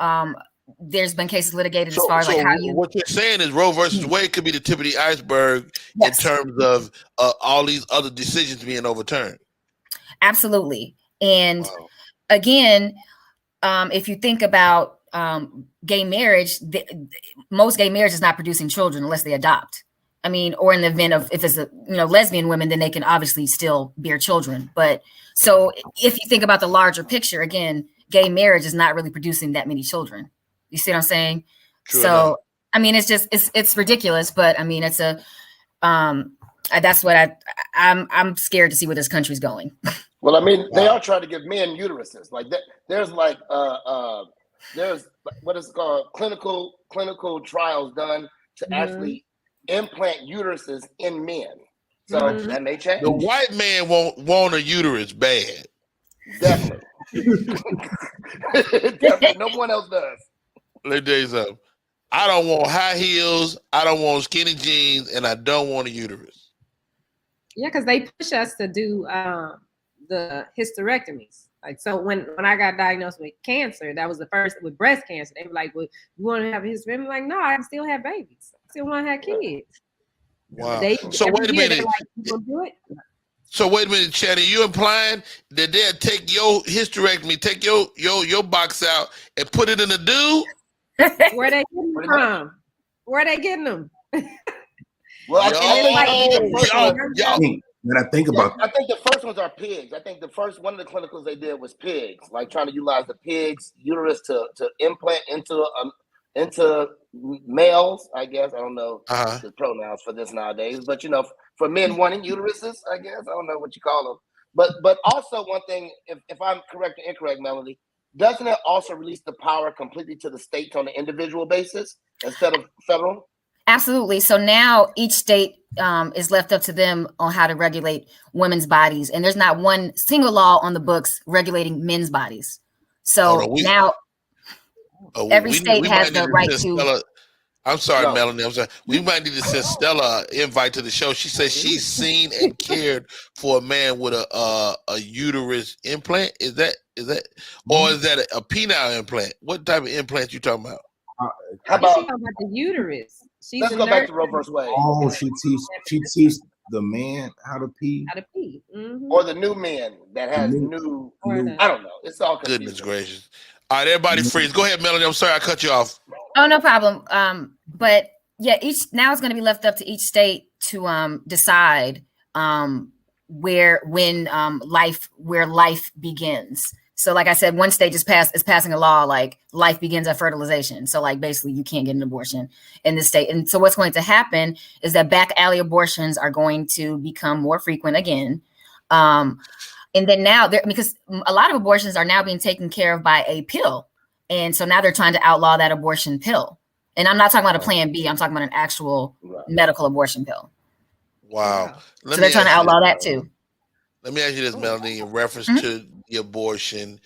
G: there's been cases litigated as far as
B: what you're saying is Roe versus Wade could be the tip of the iceberg in terms of all these other decisions being overturned.
G: Absolutely. And again, if you think about gay marriage, most gay marriage is not producing children unless they adopt. I mean, or in the event of if it's a lesbian women, then they can obviously still bear children. But so if you think about the larger picture, again, gay marriage is not really producing that many children. You see what I'm saying?
B: True
G: so
B: enough.
G: I mean, it's just it's ridiculous. But I mean, it's a that's what I'm scared to see where this country's going.
D: Well, I mean, they are trying to give men uteruses. Like that, there's like there's what is it called clinical trials done to actually implant uteruses in men. So that may change.
B: The white man want a uterus bad.
D: Definitely. Definitely. No one else does.
B: Let me tell you something. I don't want high heels. I don't want skinny jeans, and I don't want a uterus.
C: Yeah, because they push us to do the hysterectomies. Like, so when I got diagnosed with cancer, that was the first with breast cancer. They were like, "Well, you want to have a hysterectomy?" I'm like, no, I can still have babies. I still want to have kids.
B: Wow.
C: So wait a minute. Like, you gonna do it?
B: So wait a minute, Channing. You implying that they'll take your hysterectomy, take your box out, and put it in a dude?
C: Where they getting them from? Where they getting them?
D: Well,
E: when I think about
D: I think the first ones are pigs. I think one of the clinicals they did was pigs, like trying to utilize the pig's uterus to implant into males. I guess I don't know the pronouns for this nowadays, but for men wanting uteruses, I guess I don't know what you call them. But also one thing, if I'm correct or incorrect, Melody, doesn't it also release the power completely to the states on an individual basis instead of federal?
G: Absolutely. So now each state is left up to them on how to regulate women's bodies. And there's not one single law on the books regulating men's bodies. So now every state has the right to.
B: I'm sorry, Melanie. I'm sorry. We might need to send Stella an invite to the show. She says she's seen and cared for a man with a uterus implant. Is that, or is that a penile implant? What type of implant you talking about?
D: How about
C: the uterus?
D: Let's go back to Roe vs. Wade.
E: Oh, she teaches the man how to pee.
C: How to pee.
D: Or the new man that has new. I don't know. It's all confusing.
B: Goodness gracious. All right, everybody freeze. Go ahead, Melanie. I'm sorry I cut you off.
G: Oh, no problem. But yeah, now it's going to be left up to each state to decide where life begins. So like I said, one state is passing a law like life begins at fertilization. So like basically you can't get an abortion in this state. And so what's going to happen is that back alley abortions are going to become more frequent again. And then now because a lot of abortions are now being taken care of by a pill. And so now they're trying to outlaw that abortion pill. And I'm not talking about a Plan B. I'm talking about an actual medical abortion pill.
B: Wow.
G: So they're trying to outlaw that too.
B: Let me ask you this, Melanie, in reference to the abortion.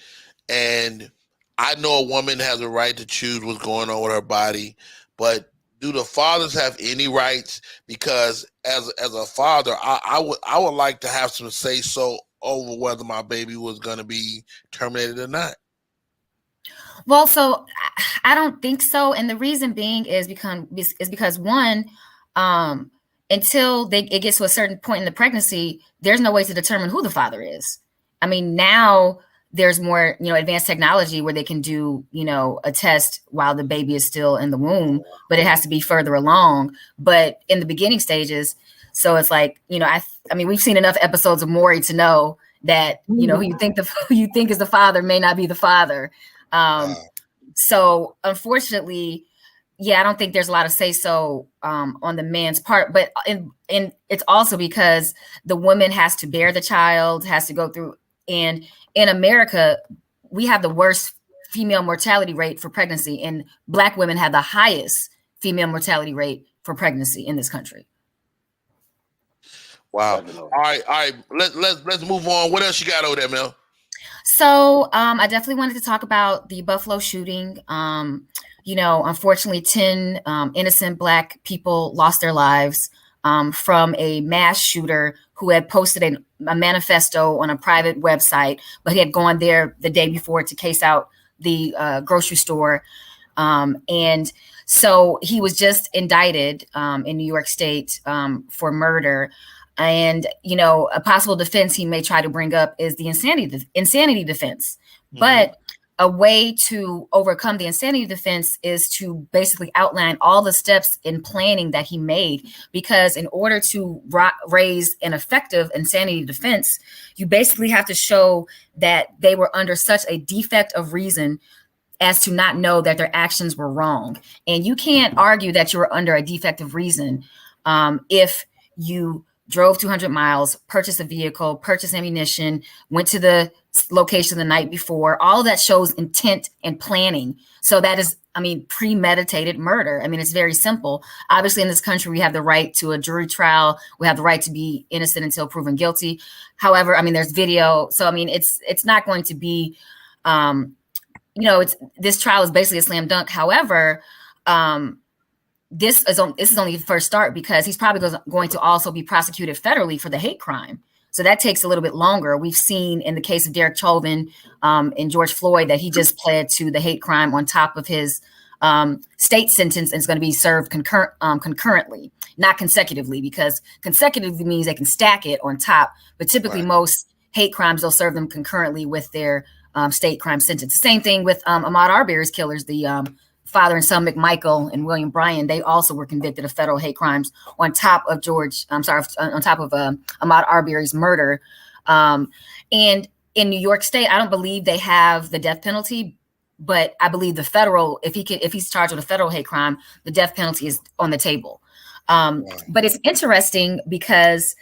B: And I know a woman has a right to choose what's going on with her body, but do the fathers have any rights? Because as a father, I would like to have some say so over whether my baby was going to be terminated or not.
G: Well, so I don't think so, and the reason being is because one, until it gets to a certain point in the pregnancy, there's no way to determine who the father is. I mean, now there's more, advanced technology where they can do, a test while the baby is still in the womb, but it has to be further along. But in the beginning stages, so it's like, I mean, we've seen enough episodes of Maury to know that, who you think is the father may not be the father. So unfortunately, I don't think there's a lot of say so on the man's part, but it's also because the woman has to bear the child, has to go through. And in America, we have the worst female mortality rate for pregnancy, and Black women have the highest female mortality rate for pregnancy in this country.
B: Wow. All right. Let's move on. What else you got over there, Mel?
G: So I definitely wanted to talk about the Buffalo shooting. Unfortunately, 10 innocent Black people lost their lives from a mass shooter who had posted a manifesto on a private website, but he had gone there the day before to case out the grocery store. And so he was just indicted in New York State for murder. And, a possible defense he may try to bring up is the insanity defense. Mm-hmm. But a way to overcome the insanity defense is to basically outline all the steps in planning that he made, because in order to raise an effective insanity defense, you basically have to show that they were under such a defect of reason as to not know that their actions were wrong. And you can't argue that you were under a defect of reason if you drove 200 miles, purchased a vehicle, purchased ammunition, went to the location the night before. All of that shows intent and planning. So that is, I mean, premeditated murder. I mean, it's very simple. Obviously, in this country, we have the right to a jury trial. We have the right to be innocent until proven guilty. However, I mean, there's video. So, I mean, it's not going to be, this trial is basically a slam dunk. However, this is only the first start, because he's probably going to also be prosecuted federally for the hate crime. So that takes a little bit longer. We've seen in the case of Derek Chauvin and George Floyd that he just pled to the hate crime on top of his state sentence, and it's going to be served concurrently, not consecutively, because consecutively means they can stack it on top. But typically most hate crimes, they'll serve them concurrently with their state crime sentence. The same thing with Ahmaud Arbery's killers, the father and son McMichael and William Bryan. They also were convicted of federal hate crimes on top of on top of Ahmaud Arbery's murder. And in New York State, I don't believe they have the death penalty, but I believe the federal, if he's charged with a federal hate crime, the death penalty is on the table. But it's interesting because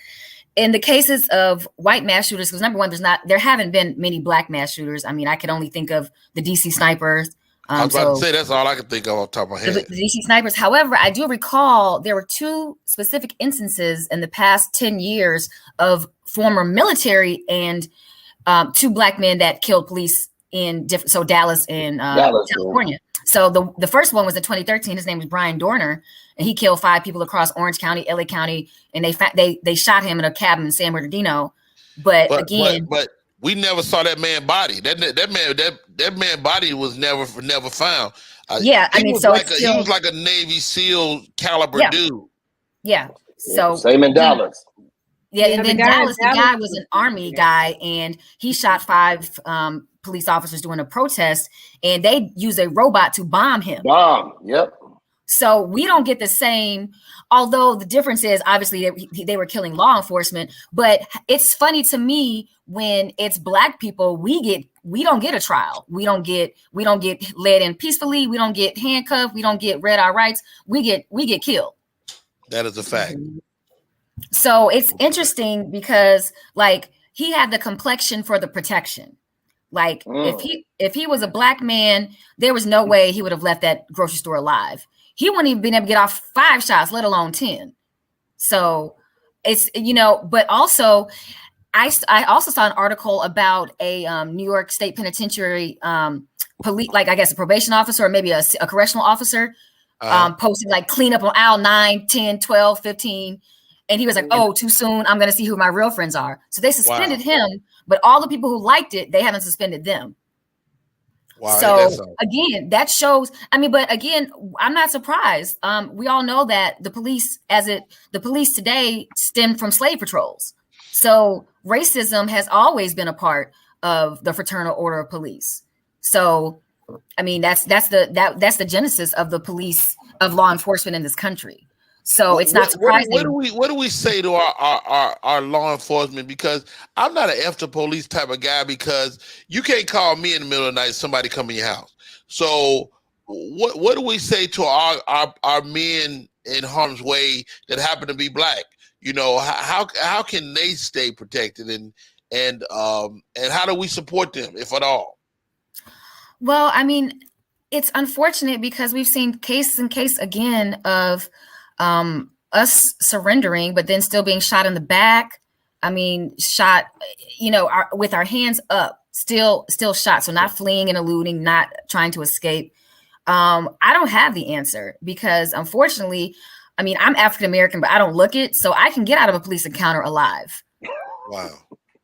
G: in the cases of white mass shooters, because number one, there haven't been many black mass shooters. I mean, I could only think of the DC snipers.
B: I was about to say, that's all I can think of off the top of my head.
G: The DC snipers. However, I do recall there were two specific instances in the past 10 years of former military and two black men that killed police in Dallas and California. So the first one was in 2013. His name was Brian Dorner, and he killed 5 people across Orange County, LA County, and they shot him in a cabin in San Bernardino. But we never saw that man's body. That man's body was never found. He was like a Navy SEAL caliber dude. Yeah. So
D: same in Dallas.
G: Yeah, and then Dallas, the guy was an Army guy, and he shot 5 police officers during a protest, and they used a robot to bomb him.
D: Yep.
G: So we don't get the same, although the difference is obviously they were killing law enforcement. But it's funny to me when it's black people, we don't get a trial. We don't get led in peacefully. We don't get handcuffed. We don't get read our rights. We get killed.
B: That is a fact.
G: So it's interesting because like he had the complexion for the protection. Like if he was a black man, there was no way he would have left that grocery store alive. He wouldn't even been able to get off 5 shots, let alone 10. So it's, but also I also saw an article about a New York State Penitentiary police, like I guess a probation officer or maybe a correctional officer posting like clean up on aisle 9, 10, 12, 15. And he was like, oh, too soon. I'm going to see who my real friends are. So they suspended him, but all the people who liked it, they haven't suspended them. Wow, so again, that shows, but again, I'm not surprised. We all know that the police today stemmed from slave patrols. So racism has always been a part of the Fraternal Order of Police. So, that's the genesis of the police, of law enforcement in this country. So it's not surprising.
B: What do we say to our law enforcement? Because I'm not an F the police type of guy, because you can't call me in the middle of the night, somebody come in your house. So what do we say to our men in harm's way that happen to be black? How can they stay protected and how do we support them, if at all?
G: Well, it's unfortunate because we've seen case again of us surrendering, but then still being shot in the back. Shot, with our hands up, still shot. So not fleeing and eluding, not trying to escape. I don't have the answer because unfortunately, I'm African-American, but I don't look it. So I can get out of a police encounter alive.
B: Wow.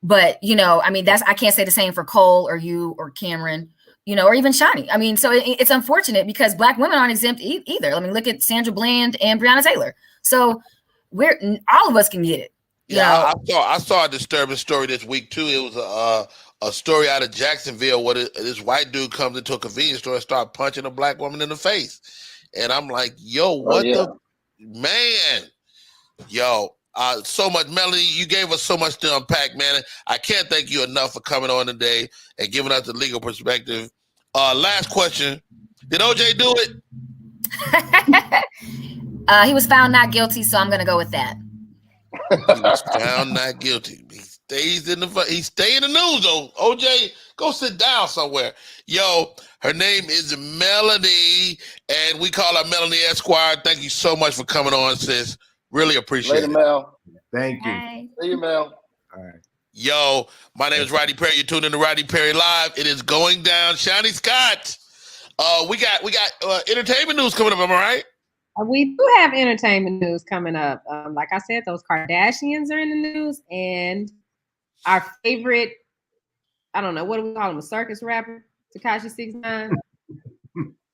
G: But, I can't say the same for Cole or you or Cameron, or even Shani. So it's unfortunate because black women aren't exempt either. Look at Sandra Bland and Breonna Taylor. So all of us can get it.
B: I saw a disturbing story this week too. It was a story out of Jacksonville where this white dude comes into a convenience store and start punching a black woman in the face. And I'm like, yo, what the man? Yo, so much, Melody. You gave us so much to unpack, man. I can't thank you enough for coming on today and giving us the legal perspective. Last question. Did OJ do it?
G: He was found not guilty, so I'm going to go with that.
B: He was found not guilty. He stays in the news, though. OJ, go sit down somewhere. Yo, her name is Melody, and we call her Melanie Esquire. Thank you so much for coming on, sis. Really appreciate it.
D: Later, Mel.
E: Thank you.
G: Bye.
D: See you, Mel.
E: All right.
B: Yo, my name is Rodney Perry. You're tuned in to Rodney Perry Live. It is going down. Shani Scott. We got entertainment news coming up. Am I right?
C: We do have entertainment news coming up. Like I said, those Kardashians are in the news, and our favorite, I don't know, what do we call him, a circus rapper, Tekashi 6ix9ine.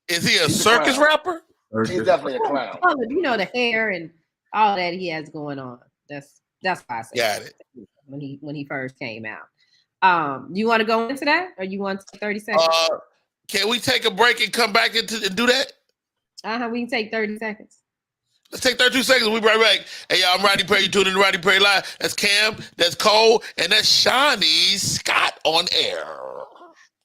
B: Is he a circus rapper?
D: He's definitely a clown.
C: You know, the hair and all that he has going on. That's why I said
B: Got it.
C: when he first came out. You want to go into that, or you want 30 seconds?
B: Can we take a break and come back and do that?
C: We can take 30 seconds.
B: Let's take 32 seconds. We'll be right back. Hey, y'all, I'm Rodney Perry. You're tuned in to Rodney Perry Live. That's Cam, that's Cole, and that's Shani Scott on air.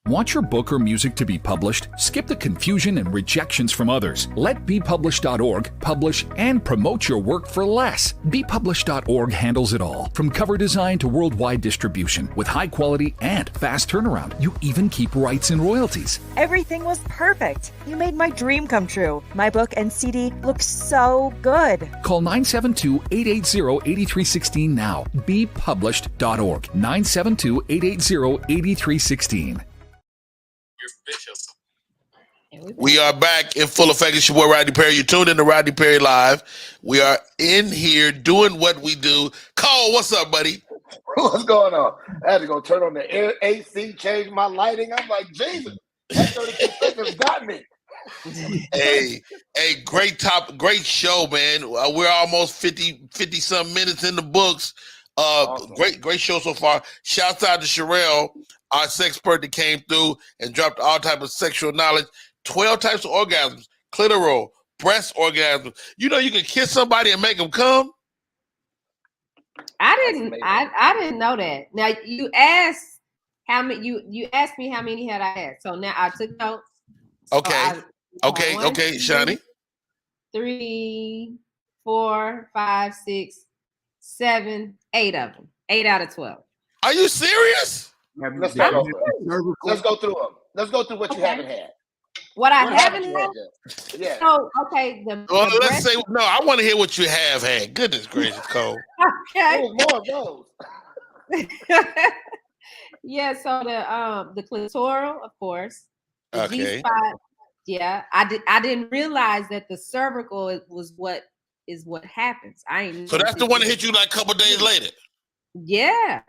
H: Want your book or music to be published? Skip the confusion and rejections from others. Let bepublished.org publish and promote your work for less. Bepublished.org handles it all, from cover design to worldwide distribution, with high quality and fast turnaround. You even keep rights and royalties.
I: Everything was perfect. You made my dream come true. My book and CD look so good.
H: Call 972-880-8316 now. Bepublished.org. 972-880-8316.
B: We are back in full effect. It's your boy Rodney Perry. You're tuned in to Rodney Perry Live. We are in here doing what we do. Cole, what's up, buddy?
D: What's going on? I had to go turn on the air AC, change my lighting. I'm like, Jesus, that 32 seconds got me.
B: Hey, great show, man. We're almost 50 some minutes in the books. Awesome. Great show so far. Shouts out to Sherelle, our sex expert that came through and dropped all type of sexual knowledge. 12 types of orgasms: clitoral, breast orgasms. You know, you can kiss somebody and make them come.
C: I didn't know that. Now you asked how many. You asked me how many had I had. So now I took notes.
B: Okay. Okay, Shani.
C: 3, 4, 5, 6, 7, 8 of them. 8 out of 12.
B: Are you serious?
D: Let's go through them. Let's go through what you haven't had.
C: What I haven't had?
D: Yeah.
C: So, okay.
B: Let's say, no, I want to hear what you have had. Goodness gracious, Cole.
C: Okay.
D: There was more of those.
C: Yeah, so the clitoral, of course. The
B: Okay.
C: G-spot, yeah. I didn't realize that the cervical was what happens.
B: So that's the one that hit you like a couple days later.
C: Yeah.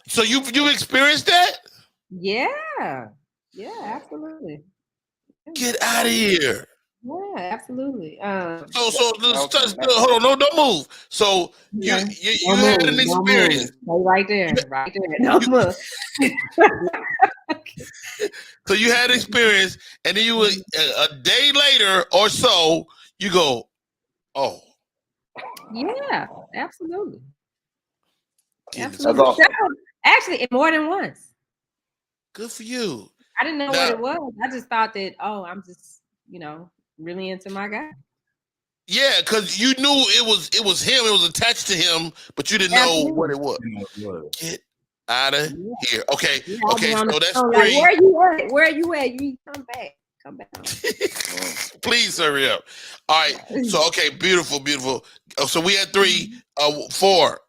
B: So you experienced that?
C: Yeah. Yeah, absolutely.
B: Get out of here.
C: Yeah, absolutely.
B: So hold on, don't move. So you had an experience.
C: Right there. No move.
B: So you had experience, and then you were a day later or so, you go, oh.
C: Yeah, absolutely.
B: Absolutely.
D: That's awesome.
C: Actually, more than once.
B: Good for you.
C: I didn't know what it was. I just thought that, I'm just, really into my guy.
B: Yeah, because you knew it was him, it was attached to him, but you didn't know what it was. Get out of here. Okay, so that's 3.
C: Like, where you at? You come back.
B: Please hurry up. All right. So beautiful. So we had 3, 4.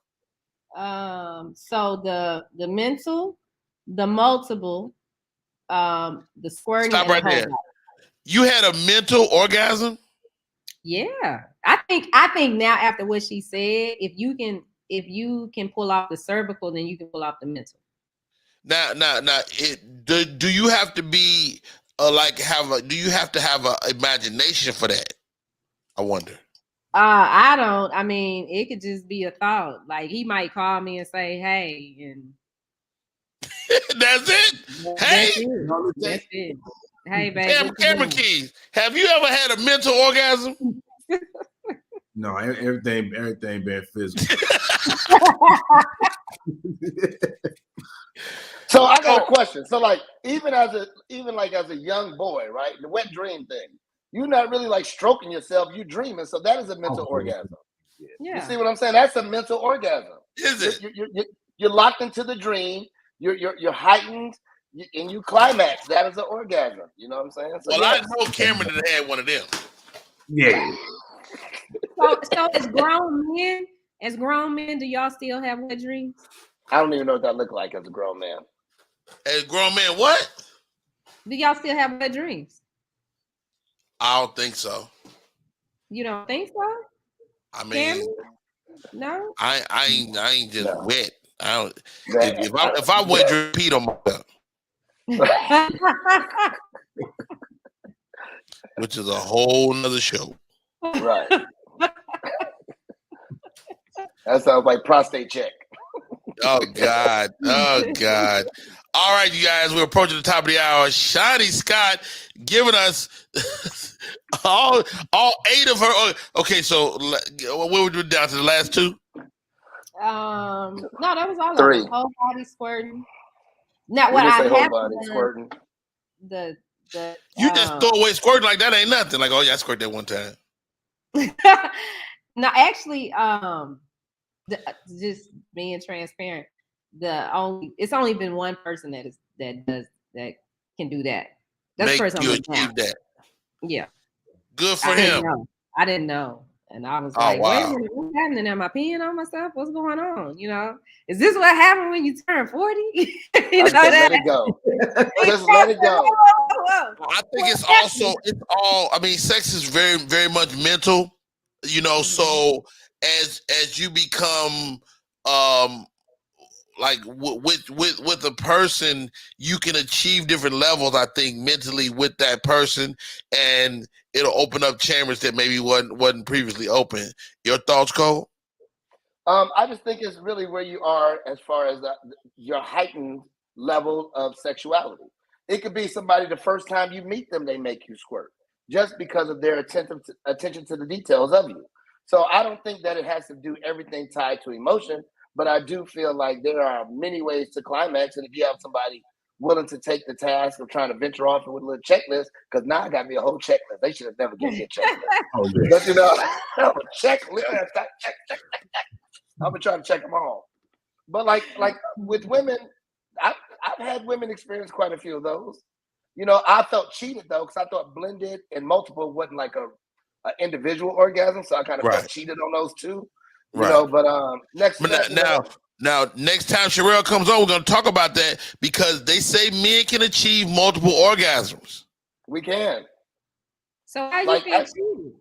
C: So the mental, the multiple, the squirting.
B: Stop right there. You had a mental orgasm?
C: Yeah. I think now after what she said, if you can pull off the cervical, then you can pull off the mental.
B: Now, do you have to be do you have to have an imagination for that? I wonder.
C: I don't. I mean, it could just be a thought. Like he might call me and say, "Hey," and
B: That's it. Hey,
C: That's it. Hey, baby.
B: Camera Keys. Have you ever had a mental orgasm?
E: No, everything been physical.
D: So I got a question. So like even as a young boy, right? The wet dream thing. You're not really like stroking yourself, you dreaming. So that is a mental orgasm.
C: Yeah.
D: You see what I'm saying? That's a mental orgasm.
B: Is it?
D: You're locked into the dream, you're heightened, and you climax. That is an orgasm. You know what I'm saying? So
B: Well, I know Cameron that had one of them.
E: Yeah.
C: So as grown men, do y'all still have wet dreams?
D: I don't even know what that looked like as a grown man.
B: As a grown man, what?
C: Do y'all still have wet dreams?
B: I don't think so.
C: You don't think so?
B: I mean,
C: Cameron? No.
B: I ain't just wet. I don't.
D: That-
B: If I wet dream, Pete on myself, which is a whole nother show.
D: Right. That sounds like prostate check.
B: Oh God. Oh God. All right, you guys, we're approaching the top of the hour. Shani Scott giving us all 8 of her. Okay, so what were we down to the last 2?
C: No, that was all
D: 3.
C: of them. Whole body squirting. Now
D: We
C: what
D: just
C: I
D: say whole
C: have
D: body
C: done,
D: squirting.
C: the
B: You just throw away squirting like that ain't nothing. Like, oh yeah, I squirted that one time.
C: no, actually, just being transparent. It's only been one person that can do that. That's the person
B: you
C: I'm
B: achieve
C: with.
B: that.
C: Yeah.
B: Good for him.
C: I didn't know. And I was
B: Oh,
C: like, wait a
B: wow.
C: minute, what's happening? Am I peeing on myself? What's going on? You know, is this what happened when you turn 40?
D: Just let it go. Just let it go.
B: I think it's all, I mean, sex is very, very much mental, you know, so as you become like with a person, you can achieve different levels, I think, mentally with that person, and it'll open up chambers that maybe wasn't previously open. Your thoughts, Cole?
D: I just think it's really where you are as far as your heightened level of sexuality. It could be somebody the first time you meet them, they make you squirt just because of their attention to the details of you. So I don't think that it has to do everything tied to emotion, but I do feel like there are many ways to climax. And if you have somebody willing to take the task of trying to venture off with a little checklist, because now I got me a whole checklist. They should have never given me a checklist. But you know, checklist, check. I've been trying to check them all. But like with women, I've had women experience quite a few of those. You know, I felt cheated though, because I thought blended and multiple wasn't like a individual orgasm, so I kind of felt cheated on those two. You know, but next time
B: Sherelle comes on, we're gonna talk about that, because they say men can achieve multiple orgasms.
D: We can.
C: So how you feel cheated?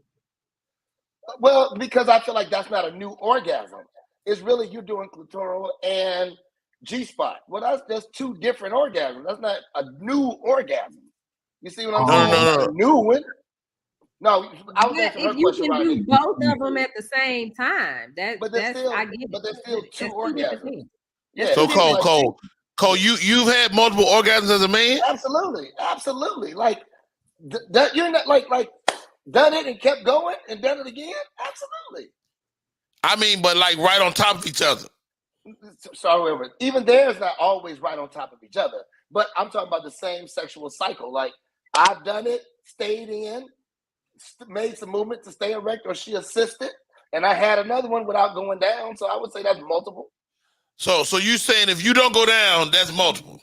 D: Well, because I feel like that's not a new orgasm. It's really you doing clitoral and G-spot. Well, that's just 2 different orgasms. That's not a new orgasm. You see what I'm saying?
B: No.
D: A new one. No, I was
C: But
D: answering her
C: if you
D: question,
C: can
D: Rodney.
C: do both of them at the same time,
D: But there's still 2 orgasms. Yeah.
B: So Cole, you've had multiple orgasms as a man?
D: Absolutely. Like that, you're not like done it and kept going and done it again. Absolutely.
B: I mean, but like right on top of each other.
D: Sorry, even theirs not always right on top of each other. But I'm talking about the same sexual cycle. Like I've done it, stayed in, made some movement to stay erect, or she assisted, and I had another one without going down. So I would say that's multiple.
B: So you saying if you don't go down, that's multiple?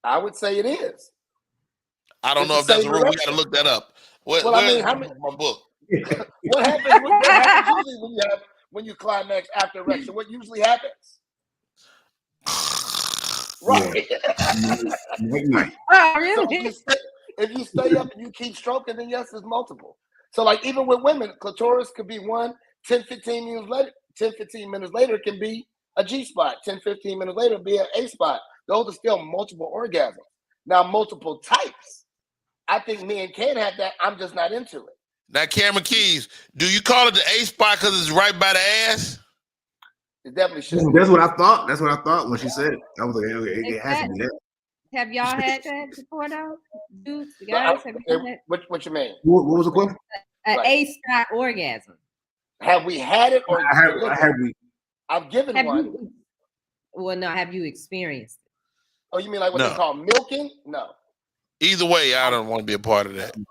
D: I would say it is.
B: I don't know if that's a rule. We got to look that up.
D: Well, I mean,
B: my book?
D: What happens usually when you climax after erection? What usually happens? Right.
C: Oh, really?
D: So if you stay up and you keep stroking, then yes, it's multiple. So like even with women, clitoris could be 10-15 minutes later it can be a G-spot. 10-15 minutes later it'll be an A-spot. Those are still multiple orgasms. Now multiple types. I think men can have that. I'm just not into it.
B: Now, Cameron Keys, do you call it the A spot because it's right by the ass?
D: It definitely should.
E: That's what I thought. That's what I thought when she said it. When she said it. I was like, okay, it has to be that.
C: Have y'all had that before, though? Dudes, guys, have you had
D: What you mean?
E: What was the question?
C: an A-spot orgasm?
D: Have we had it or I've given
C: Have
D: one.
C: Well, no. Have you experienced it?
D: Oh, you mean like what they call milking? No.
B: Either way, I don't want to be a part of that.
D: No.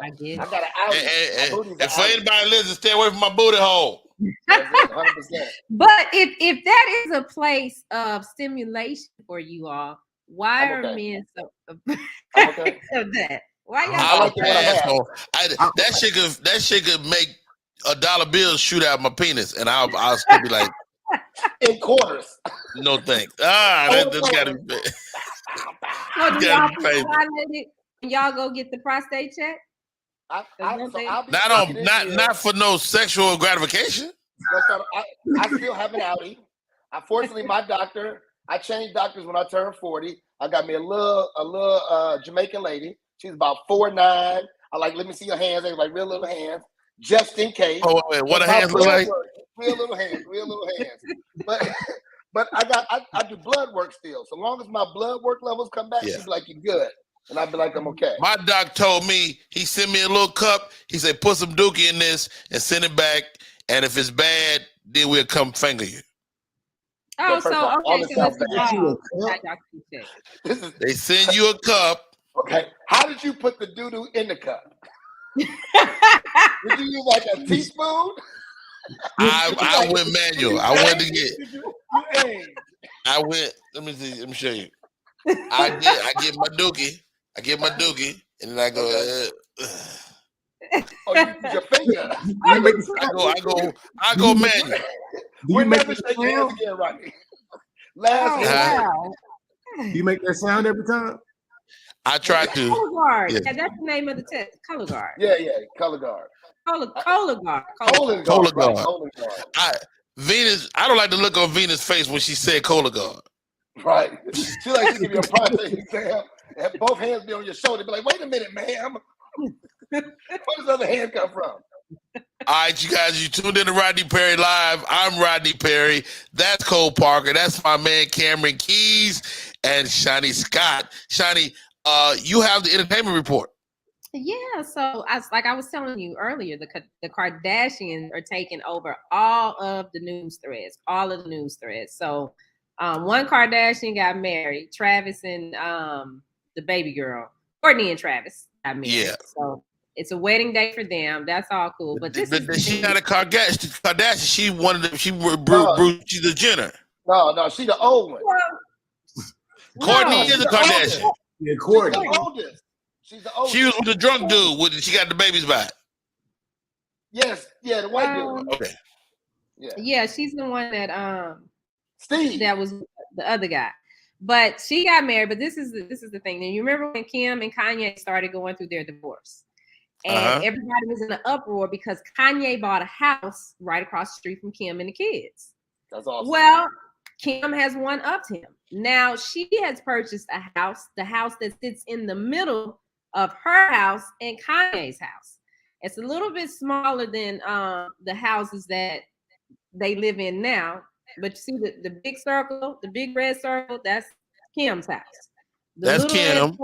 C: I get
D: I got an outie.
B: And for anybody listening, stay away from my booty hole.
D: 100%.
C: But if that is a place of stimulation for you all, why are men so
D: okay.
C: of that? Why y'all?
D: I like it
B: that shit could make $1 bill shoot out my penis, and I'll still be like,
D: in quarters.
B: No thanks. That's gotta be.
C: So do y'all violated? Y'all go get the prostate check?
B: Not for no sexual gratification.
D: I still have an outie. Unfortunately, my doctor. I changed doctors when I turned 40. I got me a little Jamaican lady. She's about 4'9". I like, let me see your hands. They like real little hands, just in case.
B: Oh wait, what her hands look like?
D: Real little hands. But I do blood work still. So long as my blood work levels come back, she'd be like, "You're good," and I'd be like, "I'm okay."
B: My doc told me, he sent me a little cup. He said, "Put some dookie in this and send it back. And if it's bad, then we'll come finger you."
C: Oh, so okay, so
B: they send you a cup.
D: Okay, how did you put the doo-doo in the cup? Did you use like a teaspoon?
B: I went manual. I went to get. I went. Let me see. Let me show you. I get my dookie. And then I go.
D: Oh, you use your finger.
B: I go manual.
D: We're never shaking hands again, Rodney.
E: Do you make that sound every time?
B: I try to.
C: Color guard. Yeah, that's the name of the test. Color guard.
D: Yeah, color guard.
C: Color guard.
B: Venus. I don't like the look on Venus' face when she said color guard.
D: Right. She like to give you a prostate exam and both hands be on your shoulder. Be like, wait a minute, ma'am. Where does the other hand come from?
B: All right, you guys, you tuned in to Rodney Perry Live. I'm Rodney Perry. That's Cole Parker. That's my man Cameron Keys and Shani Scott. Shani, you have the entertainment report.
C: Yeah, so I was telling you earlier, the Kardashians are taking over all of the news threads. So one Kardashian got married, Travis and the baby girl, Courtney and Travis got married. Yeah. So it's a wedding day for them. That's all cool. But
B: she's not a Kardashian. She one of them. Bruce. She's a Jenner.
D: No, she's the old one.
B: Courtney is a Kardashian.
E: Yeah, Courtney.
D: She's the oldest. She's the oldest.
B: She was with the drunk dude. She got the babies by.
D: Yes, the white dude.
B: Okay.
C: Yeah, she's the one that
D: Steve.
C: That was the other guy. But she got married. But this is the thing. Now, you remember when Kim and Kanye started going through their divorce? And everybody was in an uproar because Kanye bought a house right across the street from Kim and the kids.
D: That's awesome.
C: Well, Kim has one-upped him. Now she has purchased a house, the house that sits in the middle of her house and Kanye's house. It's a little bit smaller than the houses that they live in now. But you see the big circle, the big red circle, that's Kim's house.
B: That's Kim.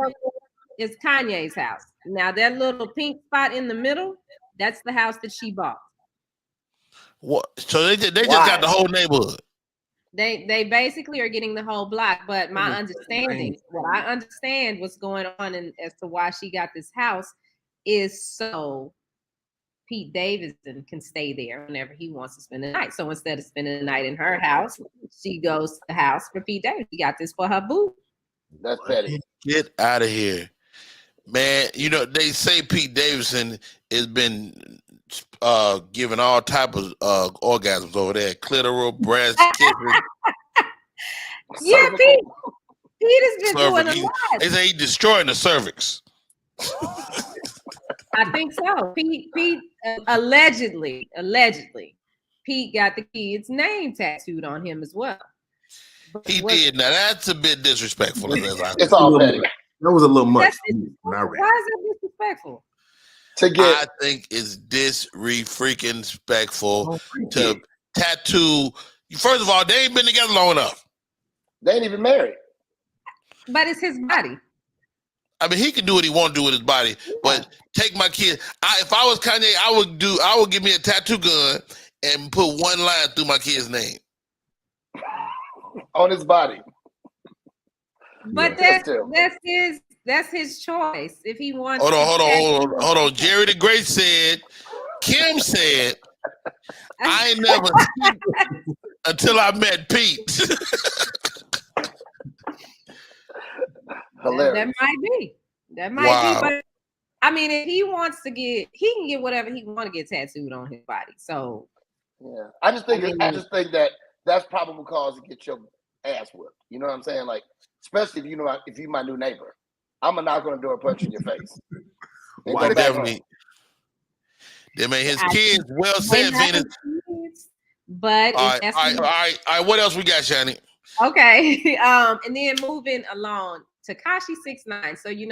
C: Is Kanye's house. Now that little pink spot in the middle, that's the house that she bought.
B: What? So they just got the whole neighborhood.
C: They basically are getting the whole block. But my understanding, what I understand what's going on and as to why she got this house is so Pete Davidson can stay there whenever he wants to spend the night. So instead of spending the night in her house, she goes to the house for Pete Davidson. She got this for her boo.
D: That's petty.
B: Get out of here. Man, you know, they say Pete Davidson has been giving all type of orgasms over there. Clitoral, breast, kissing.
C: Yeah, Pete has been doing a lot.
B: They say he's destroying the cervix.
C: I think so. Pete allegedly, Pete got the kid's name tattooed on him as well.
B: He did. Now that's a bit disrespectful.
D: It's all petty.
E: That was a little much.
C: Why is that disrespectful?
B: I think it's disrespectful to tattoo First of all, they ain't been together long enough.
D: They ain't even married.
C: But it's his body.
B: I mean, he can do what he want to do with his body, but take my kid. If I was Kanye, I would give me a tattoo gun and put one line through my kid's name
D: on his body.
C: But that's his choice. If he wants.
B: Hold on. Jerry the Great said, Kim said, I ain't never seen until I met Pete.
D: Hilarious.
C: That might be. But I mean, if he wants to get, he can get whatever he want to get tattooed on his body. So
D: yeah, I just think that that's probable cause to get your ass whipped. You know what I'm saying? Like, especially if you're my new neighbor, I'm gonna knock on the door and punch you in your face.
B: Wow, definitely. They made his kids. Well said, Venus.
C: But
B: all right. What else we got, Shani?
C: Okay. And then moving along, Tekashi 6ix9ine. So he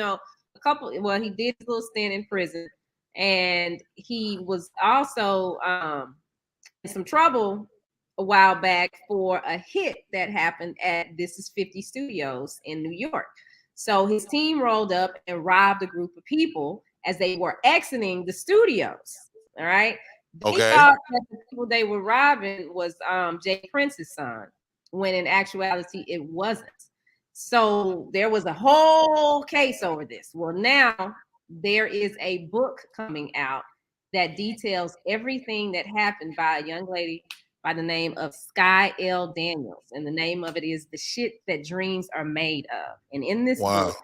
C: did his little stint in prison, and he was also in some trouble a while back for a hit that happened at This Is 50 Studios in New York. So his team rolled up and robbed a group of people as they were exiting the studios. All right. They thought that the people they were robbing was Jay Prince's son, when in actuality it wasn't. So there was a whole case over this. Well, now there is a book coming out that details everything that happened by a young lady by the name of Sky L. Daniels. And the name of it is The Shit That Dreams Are Made Of. And in this book,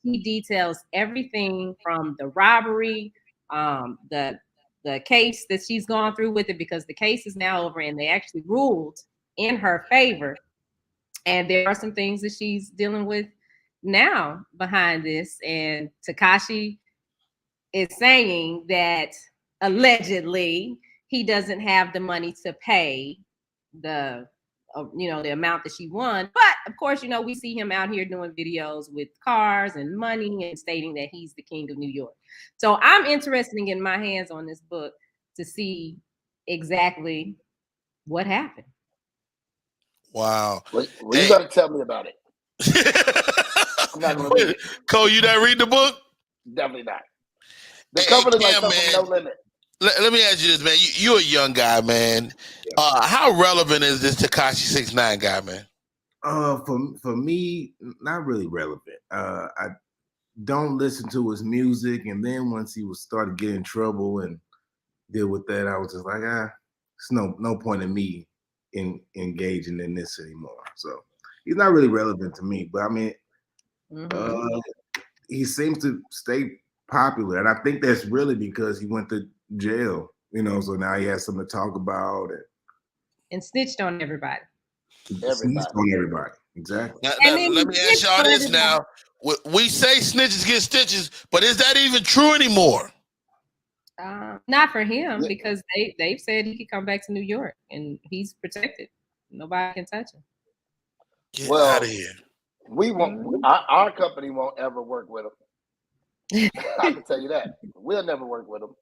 C: he details everything from the robbery, the case that she's gone through with it, because the case is now over and they actually ruled in her favor. And there are some things that she's dealing with now behind this. And Tekashi is saying that allegedly he doesn't have the money to pay the amount that she won. But of course, we see him out here doing videos with cars and money and stating that he's the king of New York. So I'm interested in getting my hands on this book to see exactly what happened.
B: Wow.
D: Well, you got to tell me about it. I'm not going to read it.
B: Cole, you not read the book?
D: Definitely not. The cover is like something from No Limit.
B: Let me ask you this, man. You're a young guy, man. How relevant is this Tekashi 6ix9ine guy, man?
E: For me, not really relevant. I don't listen to his music, and then once he was started getting in trouble and deal with that, I was just like, there's no point in me in engaging in this anymore. So he's not really relevant to me. But I mean, he seems to stay popular, and I think that's really because he went to jail. So now he has something to talk about
C: and snitched on everybody.
E: Snitched on everybody, exactly.
B: Now, let me ask y'all this now. We say snitches get stitches, but is that even true anymore?
C: Not for him, because they've said he could come back to New York and he's protected. Nobody can touch him.
B: Get out of here.
D: We won't. Our company won't ever work with him. I can tell you that. We'll never work with him.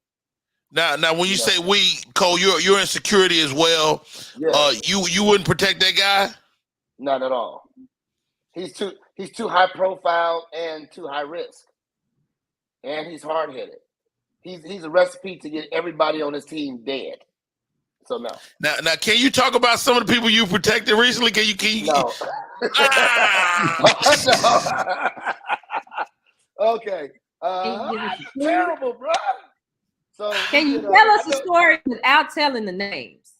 B: Now, when you say we, Cole, you're in security as well. Yeah. You wouldn't protect that guy?
D: Not at all. He's too high profile and too high risk, and he's hard headed. He's a recipe to get everybody on his team dead. So no.
B: Now, can you talk about some of the people you protected recently? Can you?
D: No. Okay. Terrible, bro. So
C: can you tell us the story without telling the names?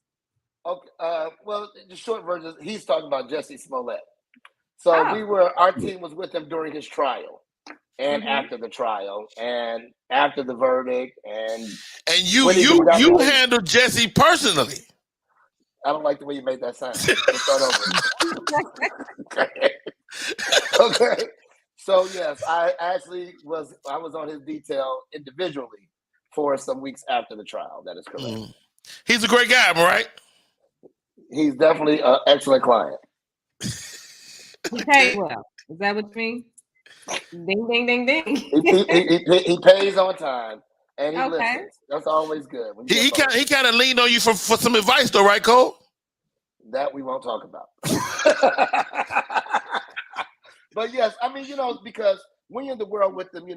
D: Okay. Well, the short version is he's talking about Jesse Smollett. So our team was with him during his trial. And after the trial, and after the verdict, and
B: you handled Jesse personally.
D: I don't like the way you made that sound. Let's start over. Okay. So yes, I was on his detail individually for some weeks after the trial. That is correct.
B: He's a great guy, am I right?
D: He's definitely an excellent client.
C: He paid well. Is that what you mean? Ding, ding, ding, ding.
D: He pays on time and he listens. That's always good.
B: He kind of leaned on you for some advice, though, right, Cole?
D: That we won't talk about. But yes, I mean, because when you're in the world with them,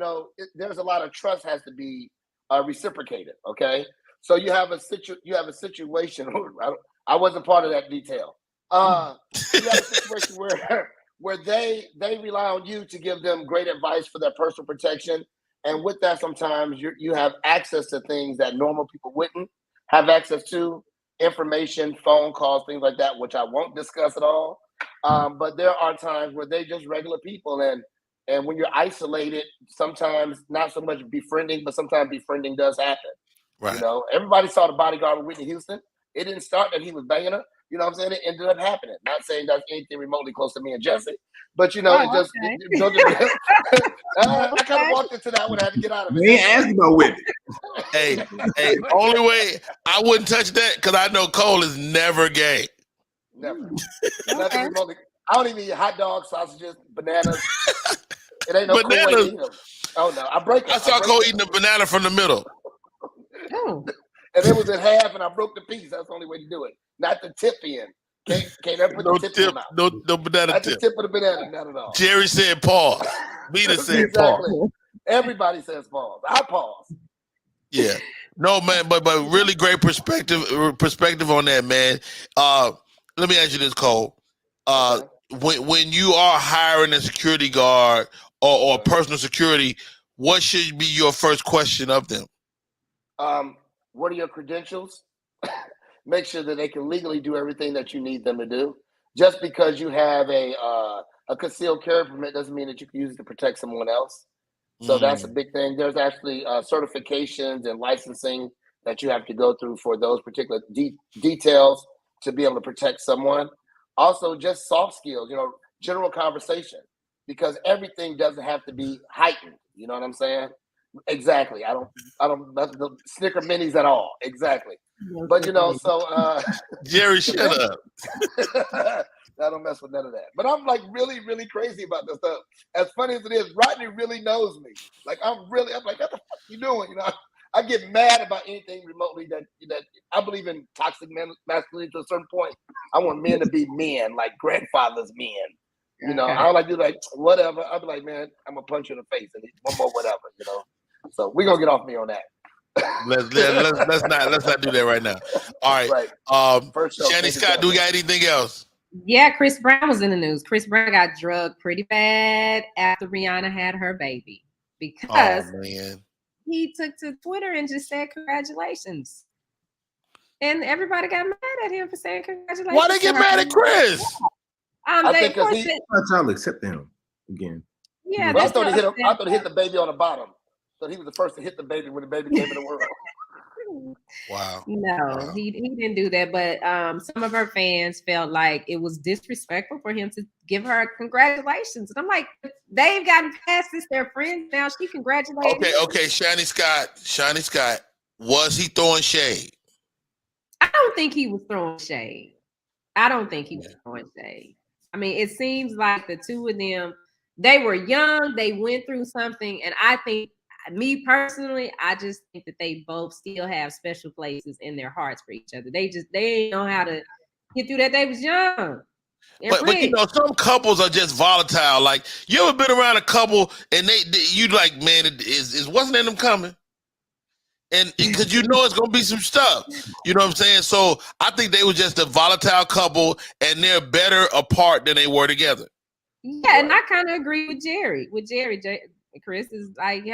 D: there's a lot of trust has to be reciprocated. Okay, so you have a situation. I wasn't part of that detail. You have a situation where they rely on you to give them great advice for their personal protection, and with that, sometimes you have access to things that normal people wouldn't have access to, information, phone calls, things like that, which I won't discuss at all. But there are times where they're just regular people, and when you're isolated, sometimes not so much befriending, but sometimes befriending does happen.
B: Right.
D: Everybody saw The Bodyguard with Whitney Houston. It didn't start that he was banging her. You know what I'm saying? It ended up happening. Not saying that's anything remotely close to me and Jesse, but it just. Okay. I kind of walked into that one. I had to get out of it.
E: We ain't asking about Whitney.
B: Hey, only way I wouldn't touch that because I know Cole is never gay.
D: Never. Nothing remotely. I don't even eat hot dogs, sausages, bananas. It ain't no
B: Bananas.
D: cool way to eat them. Oh no,
B: I saw Cole eating a banana from the middle.
C: Oh.
D: And it was in half, and I broke the piece. That's the only way to do it. Not the tip in. Can't ever put
B: No
D: the tip in
B: tip,
D: the mouth.
B: no banana
D: Not
B: tip.
D: the tip of the banana, not at all.
B: Jerry said pause. Mina said
D: Exactly.
B: pause.
D: Everybody says pause. I pause.
B: Yeah. No, man, but really great perspective on that, man. Let me ask you this, Cole. When you are hiring a security guard or personal security, what should be your first question of them?
D: What are your credentials? Make sure that they can legally do everything that you need them to do. Just because you have a concealed carry permit doesn't mean that you can use it to protect someone else. So that's a big thing. There's actually certifications and licensing that you have to go through for those particular details to be able to protect someone. Also, just soft skills, general conversation, because everything doesn't have to be heightened. You know what I'm saying? Exactly. I don't the Snicker minis at all. Exactly. But so
B: Jerry, shut up.
D: I don't mess with none of that. But I'm like really, really crazy about this stuff. As funny as it is, Rodney really knows me. Like I'm like, what the fuck you doing? I get mad about anything remotely that I believe in toxic masculinity to a certain point. I want men to be men, like grandfathers men. I don't like to do like whatever. I'll be like, man, I'm gonna punch you in the face and one more whatever, So we're gonna get off me on that.
B: let's not do that right now. All right. Shanny Scott, do we got anything else?
C: Yeah, Chris Brown was in the news. Chris Brown got drugged pretty bad after Rihanna had her baby because he took to Twitter and just said congratulations. And everybody got mad at him for saying congratulations.
B: Why they get mad at Chris?
D: I think because
E: I'll accept him again.
C: Yeah,
D: I thought he hit the baby on the bottom. So he was the first to hit the baby when the baby came in the world.
B: Wow.
C: No, he didn't do that. But some of her fans felt like it was disrespectful for him to give her congratulations. And I'm like, they've gotten past this. They're friends now. She congratulated.
B: Okay. Shanny Scott, was he throwing shade?
C: I don't think he was throwing shade. I mean, it seems like the two of them, they were young. They went through something. And I think, me personally, I just think that they both still have special places in their hearts for each other. They ain't know how to get through that. They was young.
B: But some couples are just volatile. Like, you ever been around a couple and you like, man, it wasn't in them coming. And because it's gonna be some stuff. You know what I'm saying? So I think they were just a volatile couple and they're better apart than they were together.
C: Yeah, and I kind of agree with Jerry. Chris is like,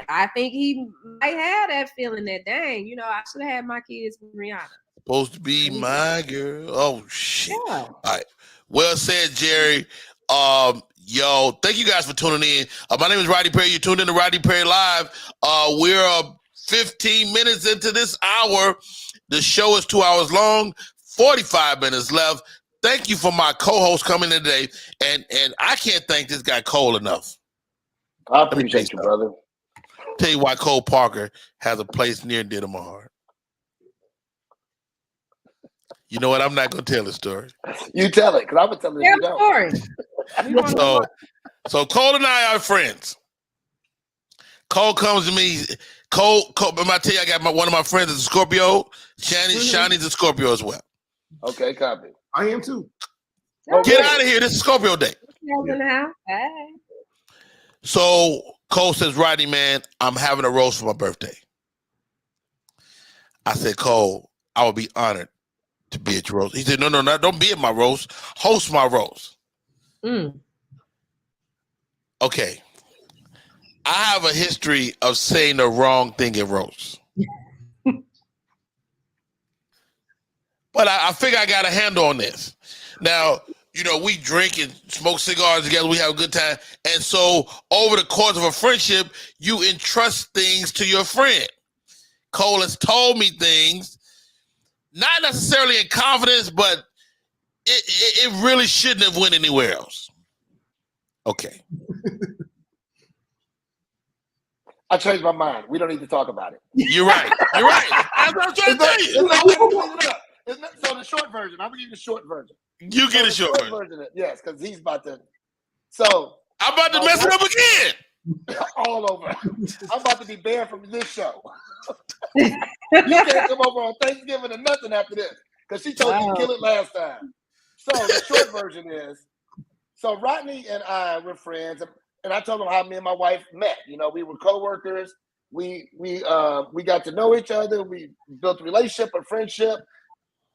C: I think he might have that feeling that, dang, I should have had my kids with Rihanna.
B: Supposed to be my girl. Oh, shit.
C: Yeah.
B: All right. Well said, Jerry. Thank you guys for tuning in. My name is Rodney Perry. You tuned in to Rodney Perry Live. We're 15 minutes into this hour. The show is 2 hours long, 45 minutes left. Thank you for my co-host coming in today. And I can't thank this guy Cole enough.
D: I appreciate you, brother.
B: Tell you why Cole Parker has a place near and dear to my heart. You know what? I'm not going to tell the story.
D: You tell it, because I would tell it if you don't.
B: So Cole and I are friends. Cole comes to me. Cole, I'm going to tell you, I got one of my friends is a Scorpio. Shani's a Scorpio as well.
D: Okay, copy.
E: I am too.
B: Get out of here. This is Scorpio day.
C: Hey.
B: So Cole says, Rodney, man, I'm having a roast for my birthday. I said, Cole, I would be honored to be at your roast. He said, no, don't be at my roast. Host my roast. Okay. I have a history of saying the wrong thing at roasts. But I figure I got a handle on this. Now, you know, we drink and smoke cigars together. We have a good time. And so over the course of a friendship, you entrust things to your friend. Cole has told me things, not necessarily in confidence, but it really shouldn't have went anywhere else. Okay.
D: I changed my mind. We don't need to talk about it.
B: You're right. You're right. That's what I'm trying to tell you.
D: So the short version, I'm gonna give you the short version.
B: You get a short
D: version. Yes, because he's about to. So
B: I'm about to mess it up again.
D: All over. I'm about to be banned from this show. You can't come over on Thanksgiving or nothing after this because she told you to kill it last time. So the short version is, so Rodney and I were friends, and I told him how me and my wife met. You know, we were co-workers. We got to know each other. We built a relationship, a friendship.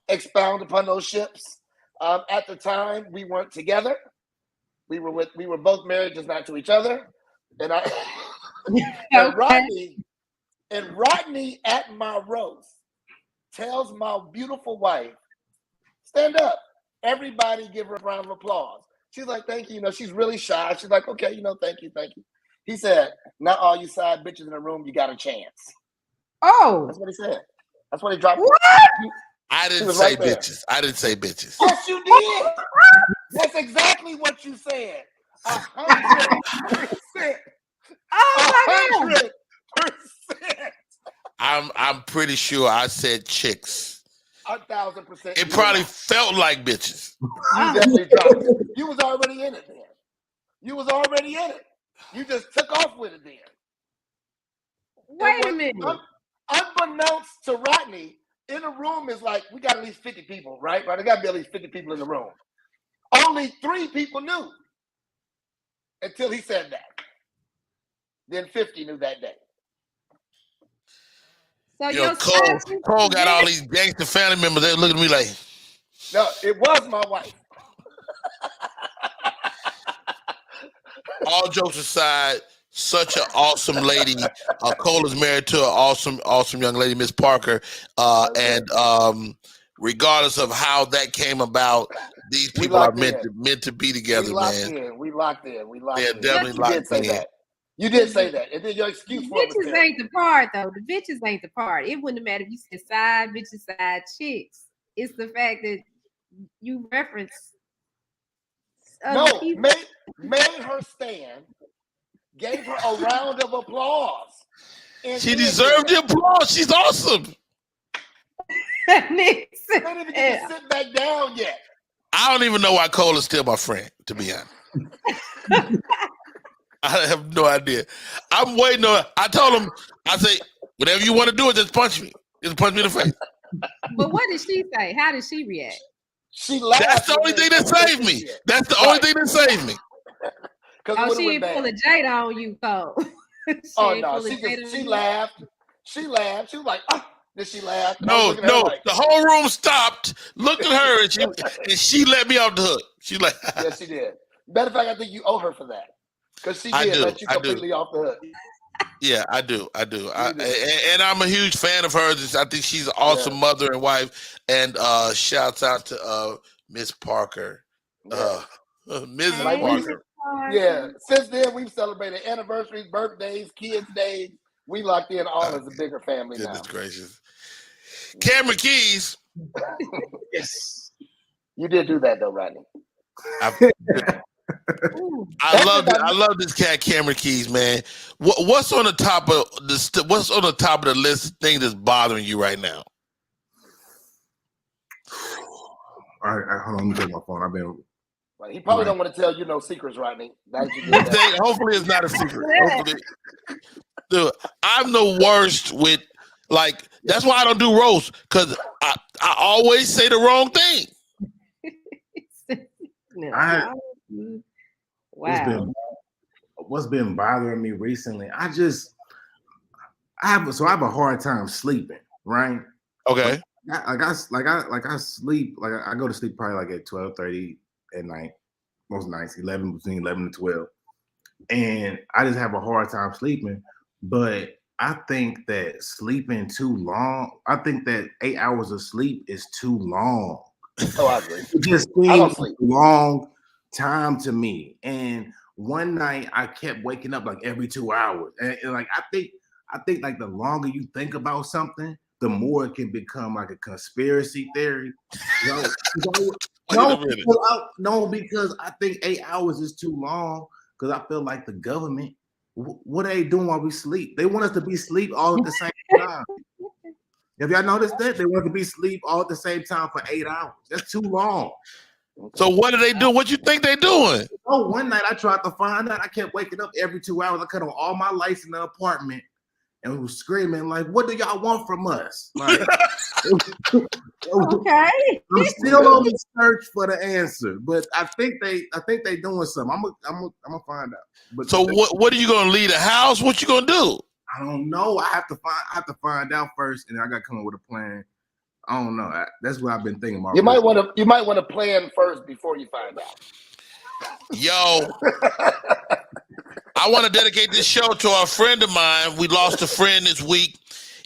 D: Expound upon those ships. At the time, we weren't together. We were both married, just not to each other. And I and Rodney at my roast tells my beautiful wife, stand up. Everybody give her a round of applause. She's like, thank you. You know, she's really shy. She's like, okay, you know, thank you. He said, not all you side bitches in the room, you got a chance.
C: Oh.
D: That's what he said. That's what he dropped.
C: What?
B: I didn't say bitches. I didn't say bitches.
D: Yes, you did. That's exactly what you said. 100%.
C: Oh my
D: 100%.
B: I'm pretty sure I said chicks.
D: 1,000%.
B: It probably felt like bitches.
D: You definitely dropped it. You was already in it then. You was already in it. You just took off with it then.
C: Wait a minute.
D: Unbeknownst to Rodney, in a room is like, we got at least 50 people, right? There got to be at least 50 people in the room. Only 3 people knew until he said that. Then 50 knew that day.
C: So
B: you know, Cole got all these gangster family members. They look at me like,
D: no, it was my wife.
B: All jokes aside, such an awesome lady. Cole is married to an awesome young lady, Miss Parker. And regardless of how that came about, these people are meant to be together, man.
D: We locked in.
B: They're definitely locked in.
D: You did say that. And then your excuse for it was
C: bitches ain't the part, though. The bitches ain't the part. It wouldn't matter if you said side bitches, side chicks. It's the fact that you reference.
D: Made her stand, gave her a round of applause.
B: She deserved the applause. She's awesome.
D: They didn't even get to sit back down yet.
B: I don't even know why Cole is still my friend, to be honest. I have no idea. I'm waiting on. I told him, I say, whatever you want to do, just punch me. Just punch me in the face.
C: But what did she say? How did she react?
D: She laughed.
B: That's the only thing that saved me. That's the only thing that saved me.
C: Oh, she didn't pull a Jada on you, Cole.
D: Oh no, she laughed. She laughed. She was like, oh. Then she laughed.
B: No. Like, the whole room stopped, looked at her, and she let me off the hook. She like,
D: yes, she did. Matter of fact, I think you owe her for that because she did let you completely off the hook.
B: Yeah, I do. And I'm a huge fan of hers. I think she's an awesome mother and wife. And shouts out to Miss Parker, Mrs. Parker.
D: Yeah. Since then, we've celebrated anniversaries, birthdays, kids' days. We locked in all as a bigger family now.
B: Goodness gracious. Cameron Keys.
D: Yes. You did do that though, Rodney.
B: I love this cat, Cameron Keys, man. What's on the top of the list thing that's bothering you right now?
E: All right, hold on. Let me take my phone. I've been.
D: He probably don't want to tell you no secrets, Rodney.
B: Hopefully, it's not a secret. Hopefully. Dude, I'm the worst with that's why I don't do roast, because I always say the wrong thing.
C: in a
E: I-
C: house. Wow.
E: What's been bothering me recently? I have a hard time sleeping, right?
B: Okay.
E: I sleep I go to sleep probably like at 12:30 at night, most nights, between 11 and 12. And I just have a hard time sleeping. But I think that sleeping too long, I think that 8 hours of sleep is too long.
D: Oh, I agree.
E: It just
D: I don't
E: seems
D: sleep.
E: a long time to me. And one night I kept waking up like every 2 hours. And like I think like the longer you think about something, the more it can become like a conspiracy theory. No, because I think 8 hours is too long. Because I feel like the government, what are they doing while we sleep? They want us to be asleep all at the same time. Have y'all noticed that? They want to be asleep all at the same time for 8 hours. That's too long.
B: So what do they do? What you think they doing?
E: Oh, one night I tried to find out. I kept waking up every 2 hours. I cut on all my lights in the apartment and was screaming like, "What do y'all want from us?" Like,
C: Okay.
E: I'm still on the search for the answer, but I think they doing something. I'm gonna find out. But
B: So what are you gonna leave the house? What you gonna do?
E: I don't know. I have to find out first, and I got to come up with a plan. I don't know. That's what I've been thinking about.
D: You might want to plan first before you find out.
B: Yo, I want to dedicate this show to a friend of mine. We lost a friend this week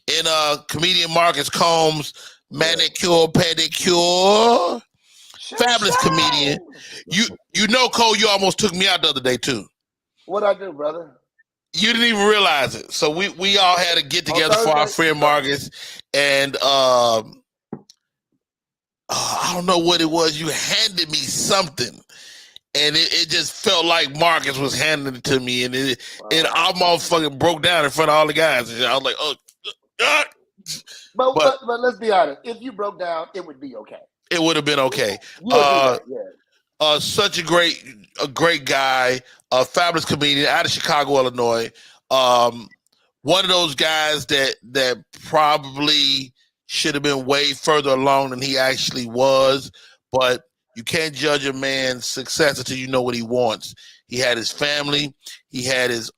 B: in comedian Marcus Combs, manicure, pedicure. Fabulous comedian. You know, Cole, you almost took me out the other day too.
D: What'd I do, brother?
B: You didn't even realize it. So we all had to get together for our friend Marcus, and I don't know what it was. You handed me something, and it just felt like Marcus was handing it to me, and it almost fucking broke down in front of all the guys. And I was like, oh.
D: But let's be honest. If you broke down, it would be okay.
B: It would have been okay. Such a great guy, a fabulous comedian out of Chicago, Illinois. One of those guys that probably should have been way further along than he actually was, but you can't judge a man's success until you know what he wants. He had his family, he had his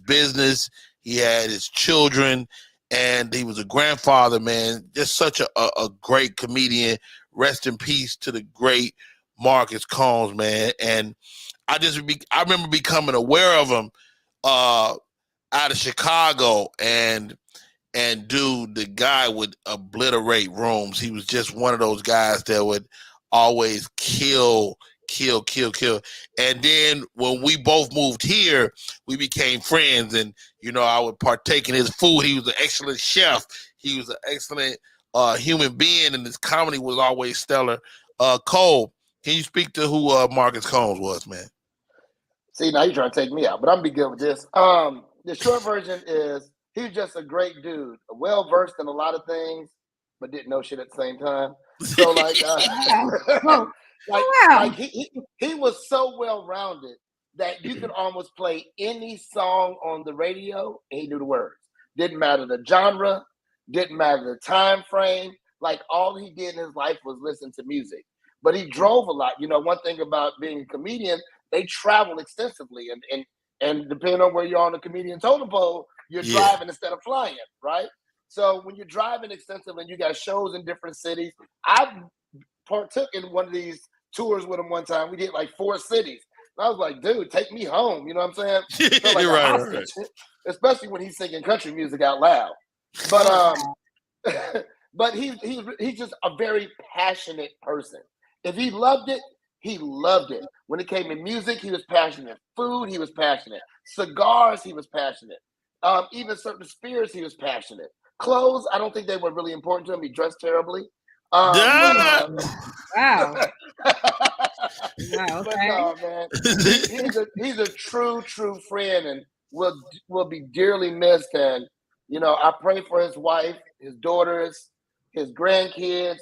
B: business, he had his children, and he was a grandfather, man. Just such a great comedian. Rest in peace to the great Marcus Combs, man. And I remember becoming aware of him out of Chicago, and dude, the guy would obliterate rooms. He was just one of those guys that would always kill. And then when we both moved here, we became friends, and I would partake in his food. He was an excellent chef. He was an excellent human being, and his comedy was always stellar. Cole, can you speak to who Marcus Combs was, man?
D: See, now you're trying to take me out, but I'm gonna be good with this. The short version is he's just a great dude, well versed in a lot of things, but didn't know shit at the same time. So he was so well rounded that you could almost play any song on the radio and he knew the words. Didn't matter the genre, didn't matter the time frame. Like all he did in his life was listen to music. But he drove a lot. One thing about being a comedian, they travel extensively, and depending on where you're on the comedian totem pole, you're driving instead of flying, right? So when you're driving extensively and you got shows in different cities, I partook in one of these tours with him one time. We did like 4 cities. And I was like, dude, take me home. You know what I'm saying? Felt like right. Especially when he's singing country music out loud. But but he's just a very passionate person. If he loved it, he loved it. When it came to music, he was passionate. Food, he was passionate. Cigars, he was passionate. Even certain spirits, he was passionate. Clothes, I don't think they were really important to him. He dressed terribly.
C: Wow.
D: Wow,
C: okay.
D: But no, man, he's a true friend, and will be dearly missed. And I pray for his wife, his daughters, his grandkids,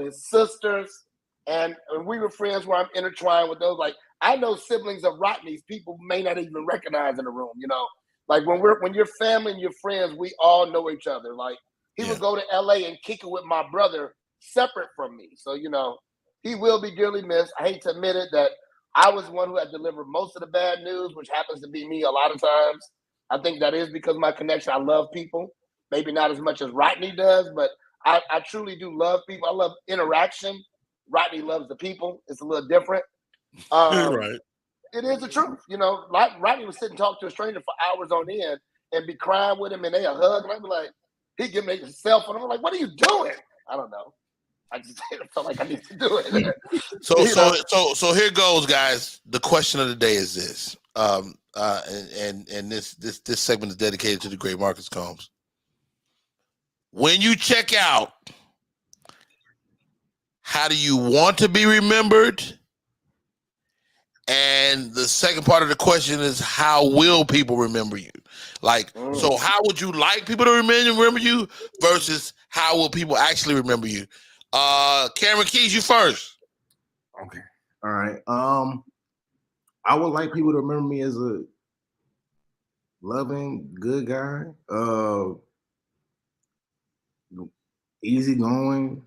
D: his sisters. And we were friends where I'm intertwined with those. Like, I know siblings of Rodney's people may not even recognize in the room, Like when you're family and you're friends, we all know each other. Like he would go to LA and kick it with my brother separate from me. So, he will be dearly missed. I hate to admit it that I was one who had delivered most of the bad news, which happens to be me a lot of times. I think that is because of my connection. I love people, maybe not as much as Rodney does, but I truly do love people. I love interaction. Rodney loves the people. It's a little different.
B: Right.
D: It is the truth. You know, like Rodney would sit and talk to a stranger for hours on end and be crying with him, and they a hug, and I'd be like, he'd give me his cell phone. I'm like, what are you doing? I don't know. I just felt like I need to do it.
B: So here goes, guys. The question of the day is this. And this segment is dedicated to the great Marcus Combs. When you check out, how do you want to be remembered? And the second part of the question is, how will people remember you? Like, so how would you like people to remember you versus how will people actually remember you? Cameron Keys, you first.
E: Okay. All right. I would like people to remember me as a loving, good guy. Easygoing.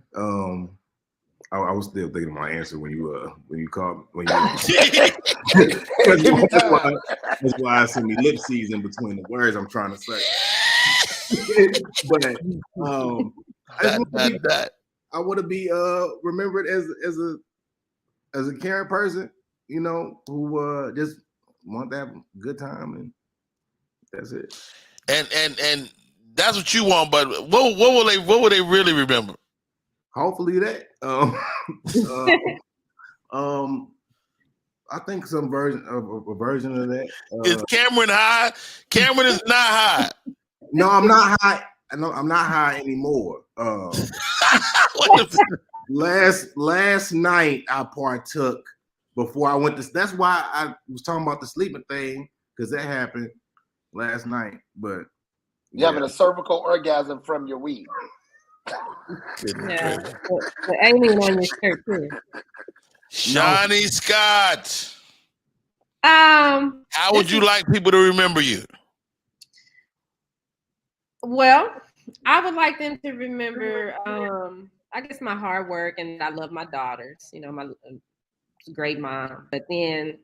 E: I was still thinking of my answer when you called that's why I see me lip season between the words I'm trying to say. But I want to be remembered as a caring person, you know, who just want to have a good time, and that's it.
B: And that's what you want, but what will they really remember?
E: Hopefully that. I think some version of that.
B: Is Cameron high? Cameron is not high.
E: No, I'm not high. No, I'm not high anymore. Last night I partook before I went to. That's why I was talking about the sleeping thing, because that happened last night. But
D: you're having a cervical orgasm from your weed.
C: Yeah, the alien on your shirt too.
B: Shawnee Scott.
C: How
B: would you like people to remember you?
C: Well, I would like them to remember, I guess, my hard work, and I love my daughters. You know, my great mom. But then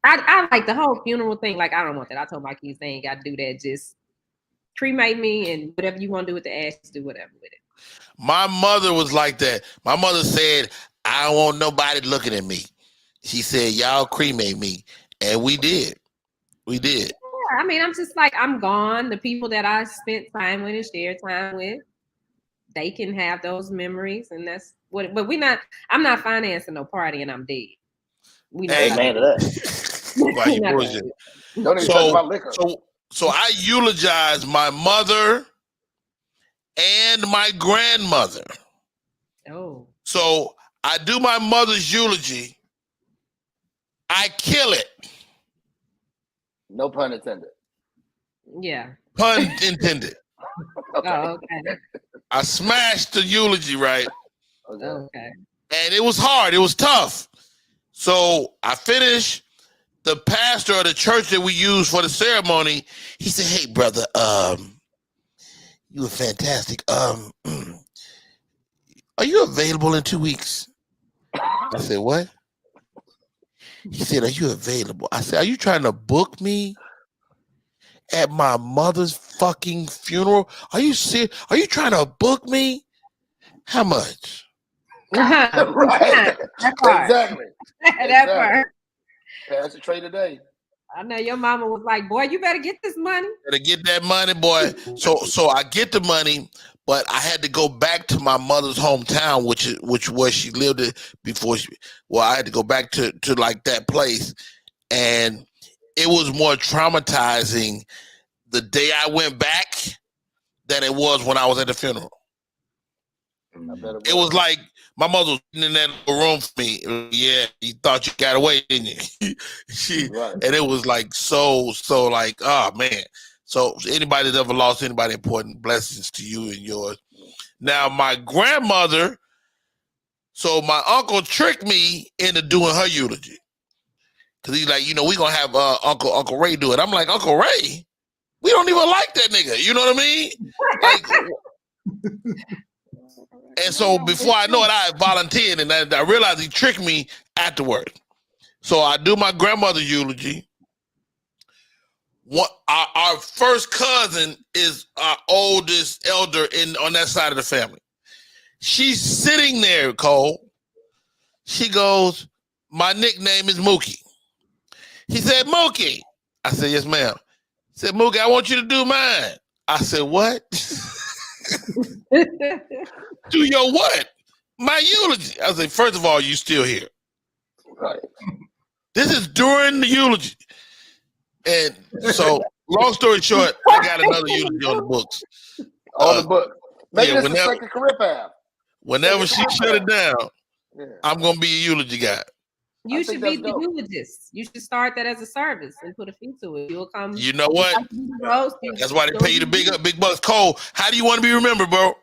C: I like the whole funeral thing. Like, I don't want that. I told my kids they ain't got to do that. Just cremate me, and whatever you want to do with the ashes, do whatever with it.
B: My mother was like that. My mother said, I don't want nobody looking at me. She said, y'all cremate me. And we did. We did.
C: Yeah, I mean, I'm just like, I'm gone. The people that I spent time with and shared time with, they can have those memories. And that's what, but I'm not financing no party and I'm dead. We not
D: man to that. Don't even talk about liquor.
B: So I eulogize my mother and my grandmother.
C: Oh.
B: So I do my mother's eulogy. I kill it.
D: No pun intended.
C: Yeah.
B: Pun intended.
C: Okay. Oh, okay.
B: I smashed the eulogy, right?
C: Okay.
B: And it was hard. It was tough. So I finished. The pastor of the church that we used for the ceremony, he said, hey, brother, you were fantastic. Are you available in 2 weeks? I said, what? He said, are you available? I said, are you trying to book me at my mother's fucking funeral? Are you serious? Are you trying to book me? How much?
D: Right. Exactly.
C: That part.
D: Pass the trade today.
C: I know your mama was like, boy, you better get this money.
B: Better get that money, boy. So I get the money, but I had to go back to my mother's hometown, which was she lived it before I had to go back to like that place. And it was more traumatizing the day I went back than it was when I was at the funeral. It was like my mother was in that room for me. Yeah, you thought you got away, didn't you? And it was like so like, oh man. So anybody that ever lost anybody important, blessings to you and yours. Now my grandmother, so my uncle tricked me into doing her eulogy. Cause he's like, we're gonna have Uncle Ray do it. I'm like, Uncle Ray? We don't even like that nigga. You know what I mean? Like, and so before I know it, I volunteered, and I realized he tricked me afterward. So I do my grandmother's eulogy. Our first cousin is our oldest elder on that side of the family. She's sitting there, Cole. She goes, "My nickname is Mookie." He said, "Mookie." I said, "Yes, ma'am." He said, "Mookie, I want you to do mine." I said, "What?" "Do your what?" "My eulogy." I said, "First of all, you still here."
D: Right.
B: This is during the eulogy. And so, long story short, I got another eulogy on the books.
D: On the book. Maybe
B: yeah,
D: this is second career path.
B: Whenever she shut it down,
D: Yeah.
B: I'm going to be a eulogy guy.
C: You should be the
D: dope.
C: eulogist. You should start that as a service and put a fee to it. You'll come.
B: You know what? That's why they pay you the big bucks. Cole, how do you want to be remembered, bro?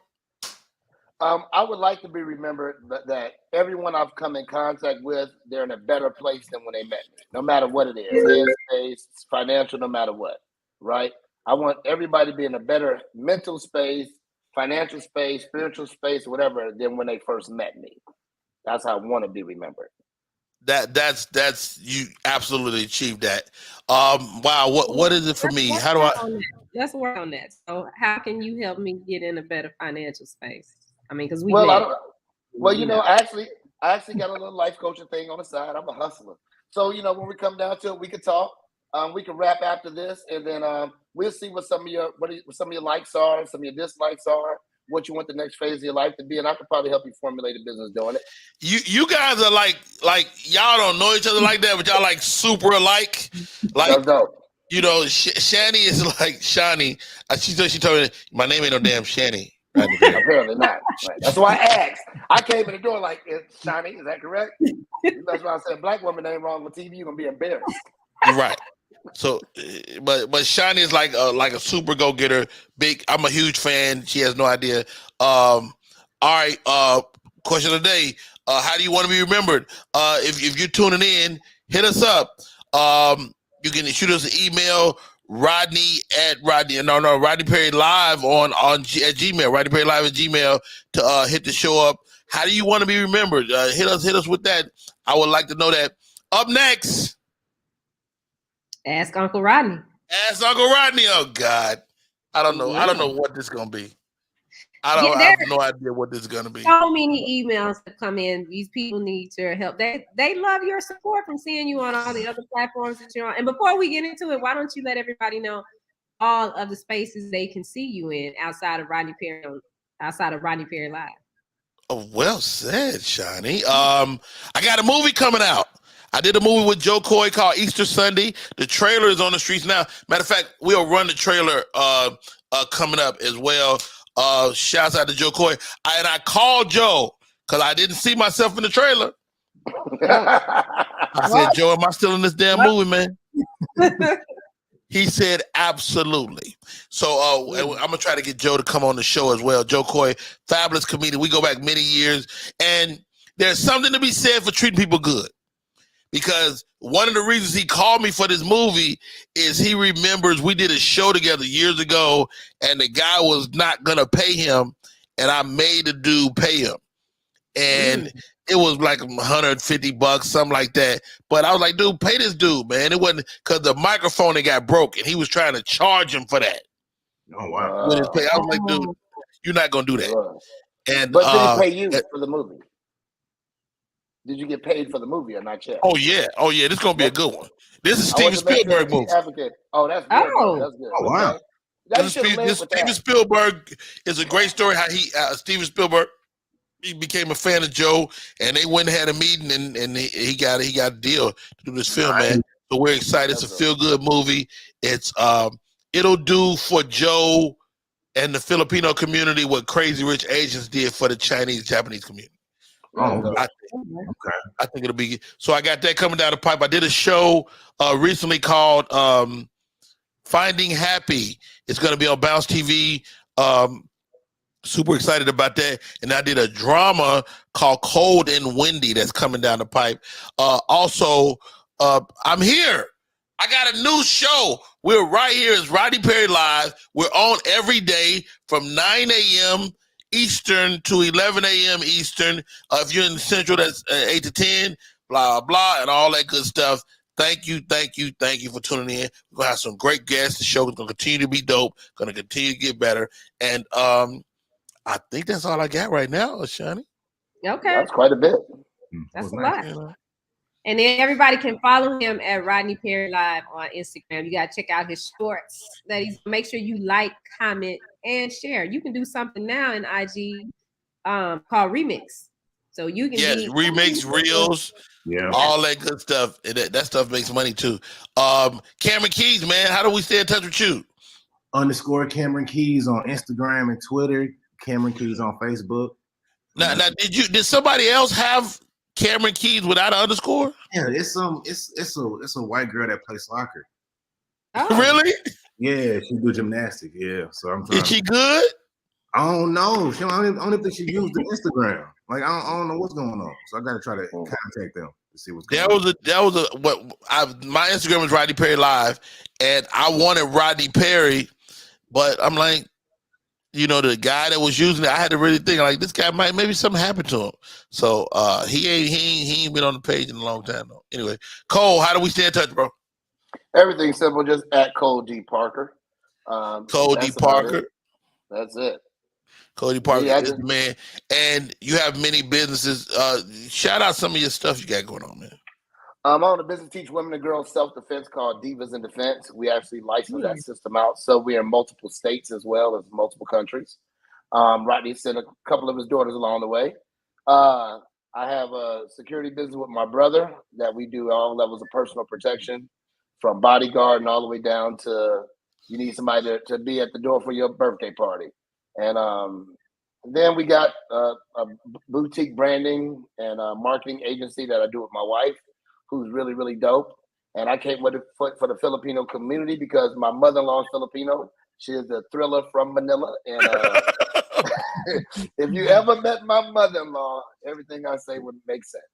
D: I would like to be remembered that everyone I've come in contact with, they're in a better place than when they met me, no matter what it is, headspace, financial, no matter what, right? I want everybody to be in a better mental space, financial space, spiritual space, whatever, than when they first met me. That's how I want to be remembered.
B: That's you absolutely achieved that. Wow, what is it for me? How do I?
C: Let's work on that. So, how can you help me get in a better financial space? I mean, because we.
D: Well, you know, I actually got a little life coaching thing on the side. I'm a hustler, so you know, when we come down to it, we can talk. We can wrap after this, and then we'll see what some of your likes are, some of your dislikes are, what you want the next phase of your life to be, and I could probably help you formulate a business doing it.
B: You guys are like y'all don't know each other like that, but y'all like super alike. Like, you know, Shani is like Shani. She told me my name ain't no damn Shani.
D: Apparently not. Right. That's why I asked. I came in the door like, Shani, is that correct? That's why I said black woman name wrong on TV. You're gonna be embarrassed.
B: Right. So, but Shani is like a super go getter. Big. I'm a huge fan. She has no idea. All right. Question of the day. How do you want to be remembered? If you're tuning in, hit us up. You can shoot us an email. Rodney Perry Live at Gmail. Rodney Perry Live at Gmail to hit the show up. How do you want to be remembered? Hit us with that. I would like to know that. Up next,
C: Ask Uncle Rodney.
B: Ask Uncle Rodney. Oh God, I don't know.
C: Yeah.
B: I don't know what this is gonna be. I have no idea what this is gonna be.
C: So many emails have come in. These people need your help. They love your support from seeing you on all the other platforms that you're on. And before we get into it, why don't you let everybody know all of the spaces they can see you in outside of Rodney Perry Live?
B: Oh, well said, Shani. I got a movie coming out. I did a movie with Joe Coy called Easter Sunday. The trailer is on the streets now. Matter of fact, we'll run the trailer coming up as well. Shouts out to Joe Coy. I called Joe because I didn't see myself in the trailer. I said, Joe, am I still in this damn movie, man? He said, absolutely. So I'm going to try to get Joe to come on the show as well. Joe Coy, fabulous comedian. We go back many years. And there's something to be said for treating people good. Because one of the reasons he called me for this movie is he remembers we did a show together years ago and the guy was not going to pay him and I made the dude pay him. And it was like $150, something like that. But I was like, dude, pay this dude, man. It wasn't because the microphone that got broken. He was trying to charge him for that.
E: Oh, wow.
B: With his pay. I was like, dude, you're not going to do that. And
D: but did he pay you for the movie? Did you get paid for the movie or not yet?
B: Oh yeah. This is gonna be a good one. This is Steven Spielberg movie.
D: Oh, that's good. That's good.
E: Oh, wow.
B: This Steven Spielberg is a great story. How Steven Spielberg he became a fan of Joe, and they went and had a meeting, and he got a deal to do this film, man. So we're excited. It's a feel good movie. It's it'll do for Joe and the Filipino community what Crazy Rich Asians did for the Japanese community.
E: Oh,
B: I think it'll be so. I got that coming down the pipe. I did a show recently called Finding Happy. It's going to be on Bounce TV. Super excited about that. And I did a drama called Cold and Windy that's coming down the pipe. Also, I'm here. I got a new show. We're right here. It's Rodney Perry Live. We're on every day from 9 a.m. Eastern to 11 a.m. Eastern. If you're in Central, that's 8 to 10. blah, blah, and all that good stuff. Thank you for tuning in. We're going to have some great guests. The show is going to continue to be dope, going to continue to get better. And I think that's all I got right now, Shani.
C: Okay.
D: That's quite a bit.
C: That's a lot. And then everybody can follow him at Rodney Perry Live on Instagram. You got to check out his shorts. Make sure you like, comment, and share. You can do something now in IG called Remix. So you can
B: remix, reels, all that good stuff. And that stuff makes money too. Cameron Keys, man, how do we stay in touch with you?
E: _ Cameron Keys on Instagram and Twitter. Cameron Keys on Facebook.
B: Now, did somebody else have Cameron Keys without an underscore?
E: Yeah, it's a white girl that plays soccer.
C: Oh.
B: Really?
E: Yeah, she do gymnastics. Yeah, so I'm trying.
B: Is she good?
E: I don't know. I don't think she used the Instagram. Like I don't know what's going on. So I got to try to contact them to see what's going on.
B: My Instagram is Rodney Perry Live, and I wanted Rodney Perry, but I'm like, the guy that was using it, I had to really think like this guy maybe something happened to him. So he ain't been on the page in a long time though. Anyway, Cole, how do we stay in touch, bro?
D: Everything's simple, just at Cole D. Parker.
B: Cole D. Parker.
D: That's it.
B: Cody Parker is the man. And you have many businesses. Shout out some of your stuff you got going on, man.
D: I own a business teach women and girls self-defense called Divas in Defense. We actually license that system out. So we are in multiple states as well as multiple countries. Rodney sent a couple of his daughters along the way. I have a security business with my brother that we do all levels of personal protection, from bodyguard and all the way down to you need somebody to be at the door for your birthday party. And then we got a boutique branding and a marketing agency that I do with my wife, who's really, really dope. And I came with it for the Filipino community because my mother-in-law is Filipino. She is a thriller from Manila. And if you ever met my mother-in-law, everything I say would make sense.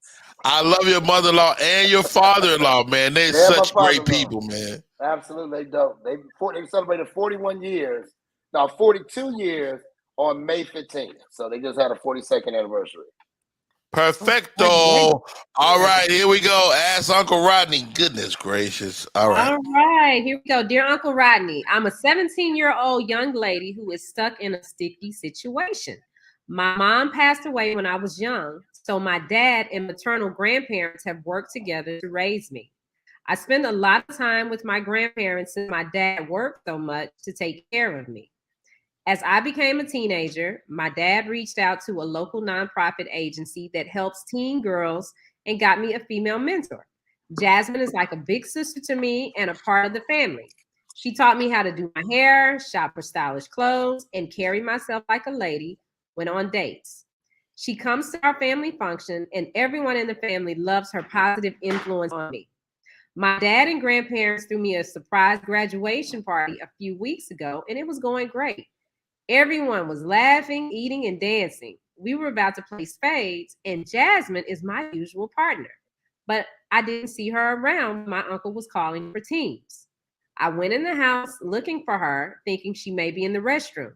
B: I love your mother-in-law and your father-in-law, man. They're such great people, man.
D: Absolutely dope. They celebrated 42 years on May 15th. So they just had a 42nd anniversary.
B: Perfecto. All right, here we go. Ask Uncle Rodney. Goodness gracious. All
C: right, here we go. Dear Uncle Rodney, I'm a 17-year-old young lady who is stuck in a sticky situation. My mom passed away when I was young, so my dad and maternal grandparents have worked together to raise me. I spend a lot of time with my grandparents since my dad worked so much to take care of me. As I became a teenager, my dad reached out to a local nonprofit agency that helps teen girls and got me a female mentor. Jasmine is like a big sister to me and a part of the family. She taught me how to do my hair, shop for stylish clothes, and carry myself like a lady when on dates. She comes to our family function, and everyone in the family loves her positive influence on me. My dad and grandparents threw me a surprise graduation party a few weeks ago, and it was going great. Everyone was laughing, eating, and dancing. We were about to play spades, and Jasmine is my usual partner. But I didn't see her around when my uncle was calling for teams. I went in the house looking for her, thinking she may be in the restroom.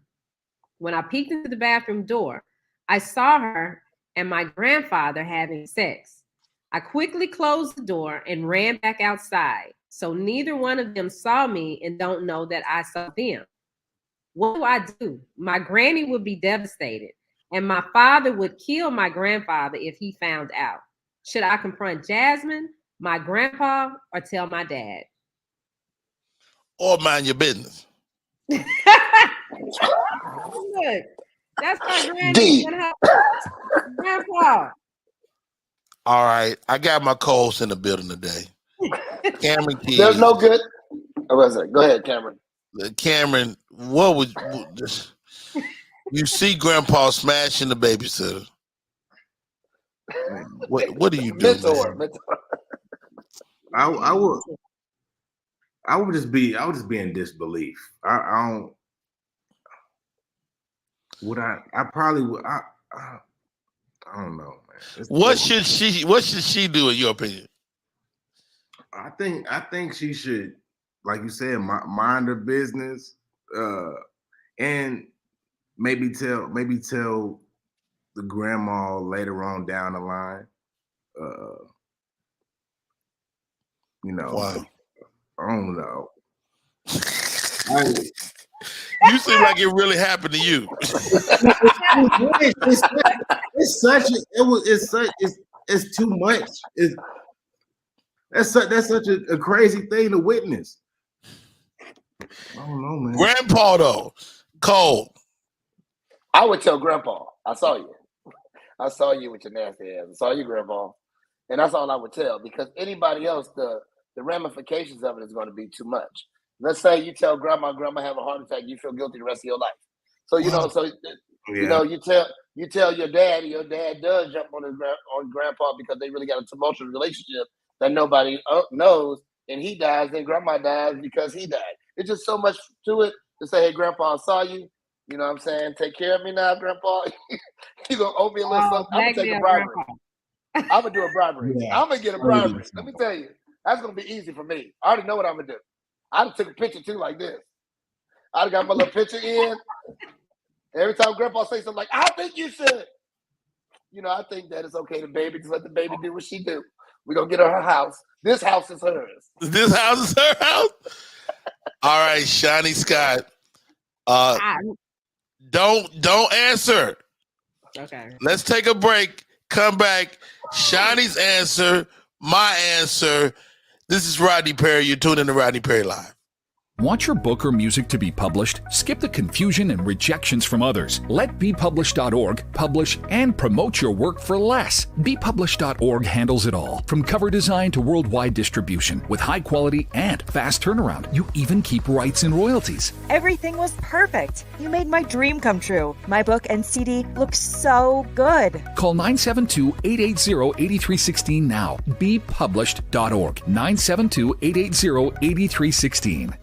C: When I peeked into the bathroom door, I saw her and my grandfather having sex. I quickly closed the door and ran back outside, so neither one of them saw me and don't know that I saw them. What do I do? My granny would be devastated, and my father would kill my grandfather if he found out. Should I confront Jasmine, my grandpa, or tell my dad?
B: Or mind your business.
C: Look, that's my granny and her grandpa.
B: All right, I got my co-host in the building today. Cameron Keys.
D: There's no good. Go ahead, Cameron.
B: Cameron, you see Grandpa smashing the babysitter? What do you do?
D: Mentor.
E: I would just be in disbelief. I don't. Would I probably would. I don't know, man.
B: What should she do in your opinion?
E: I think she should, like you said, mind her business, and maybe tell the grandma later on down the line, You know,
B: Wow.
E: I don't know.
B: You seem like it really happened to you.
E: It's too much. That's such a crazy thing to witness. I don't know, man.
B: Grandpa though, Cole.
D: I would tell Grandpa, I saw you. I saw you with your nasty ass. I saw you, Grandpa. And that's all I would tell, because anybody else, the ramifications of it is going to be too much. Let's say you tell grandma have a heart attack, you feel guilty the rest of your life. So you know, you tell your dad does jump on grandpa because they really got a tumultuous relationship that nobody knows, and he dies, then grandma dies because he died. It's just so much to it to say, hey, grandpa, I saw you. You know what I'm saying? Take care of me now, grandpa. You gonna owe me a little something. I'm gonna take a bribery. I'm gonna do a bribery.
E: Yeah.
D: I'm gonna get a bribery. Let me tell you, that's gonna be easy for me. I already know what I'm gonna do. I took a picture too, like this. I got my little picture in. Every time Grandpa says something like, "I think you should," you know, I think that it's okay to baby. Just let the baby do what she do. We're gonna get her house. This house is hers.
B: This house is her house. All right, Shani Scott. Don't answer.
C: Okay.
B: Let's take a break. Come back. Shani's answer. My answer. This is Rodney Perry. You're tuned in to Rodney Perry Live.
H: Want your book or music to be published? Skip the confusion and rejections from others. Let BePublished.org publish and promote your work for less. BePublished.org handles it all, from cover design to worldwide distribution, with high quality and fast turnaround. You even keep rights and royalties.
I: Everything was perfect. You made my dream come true. My book and CD look so good.
H: Call 972-880-8316 now. BePublished.org. 972-880-8316.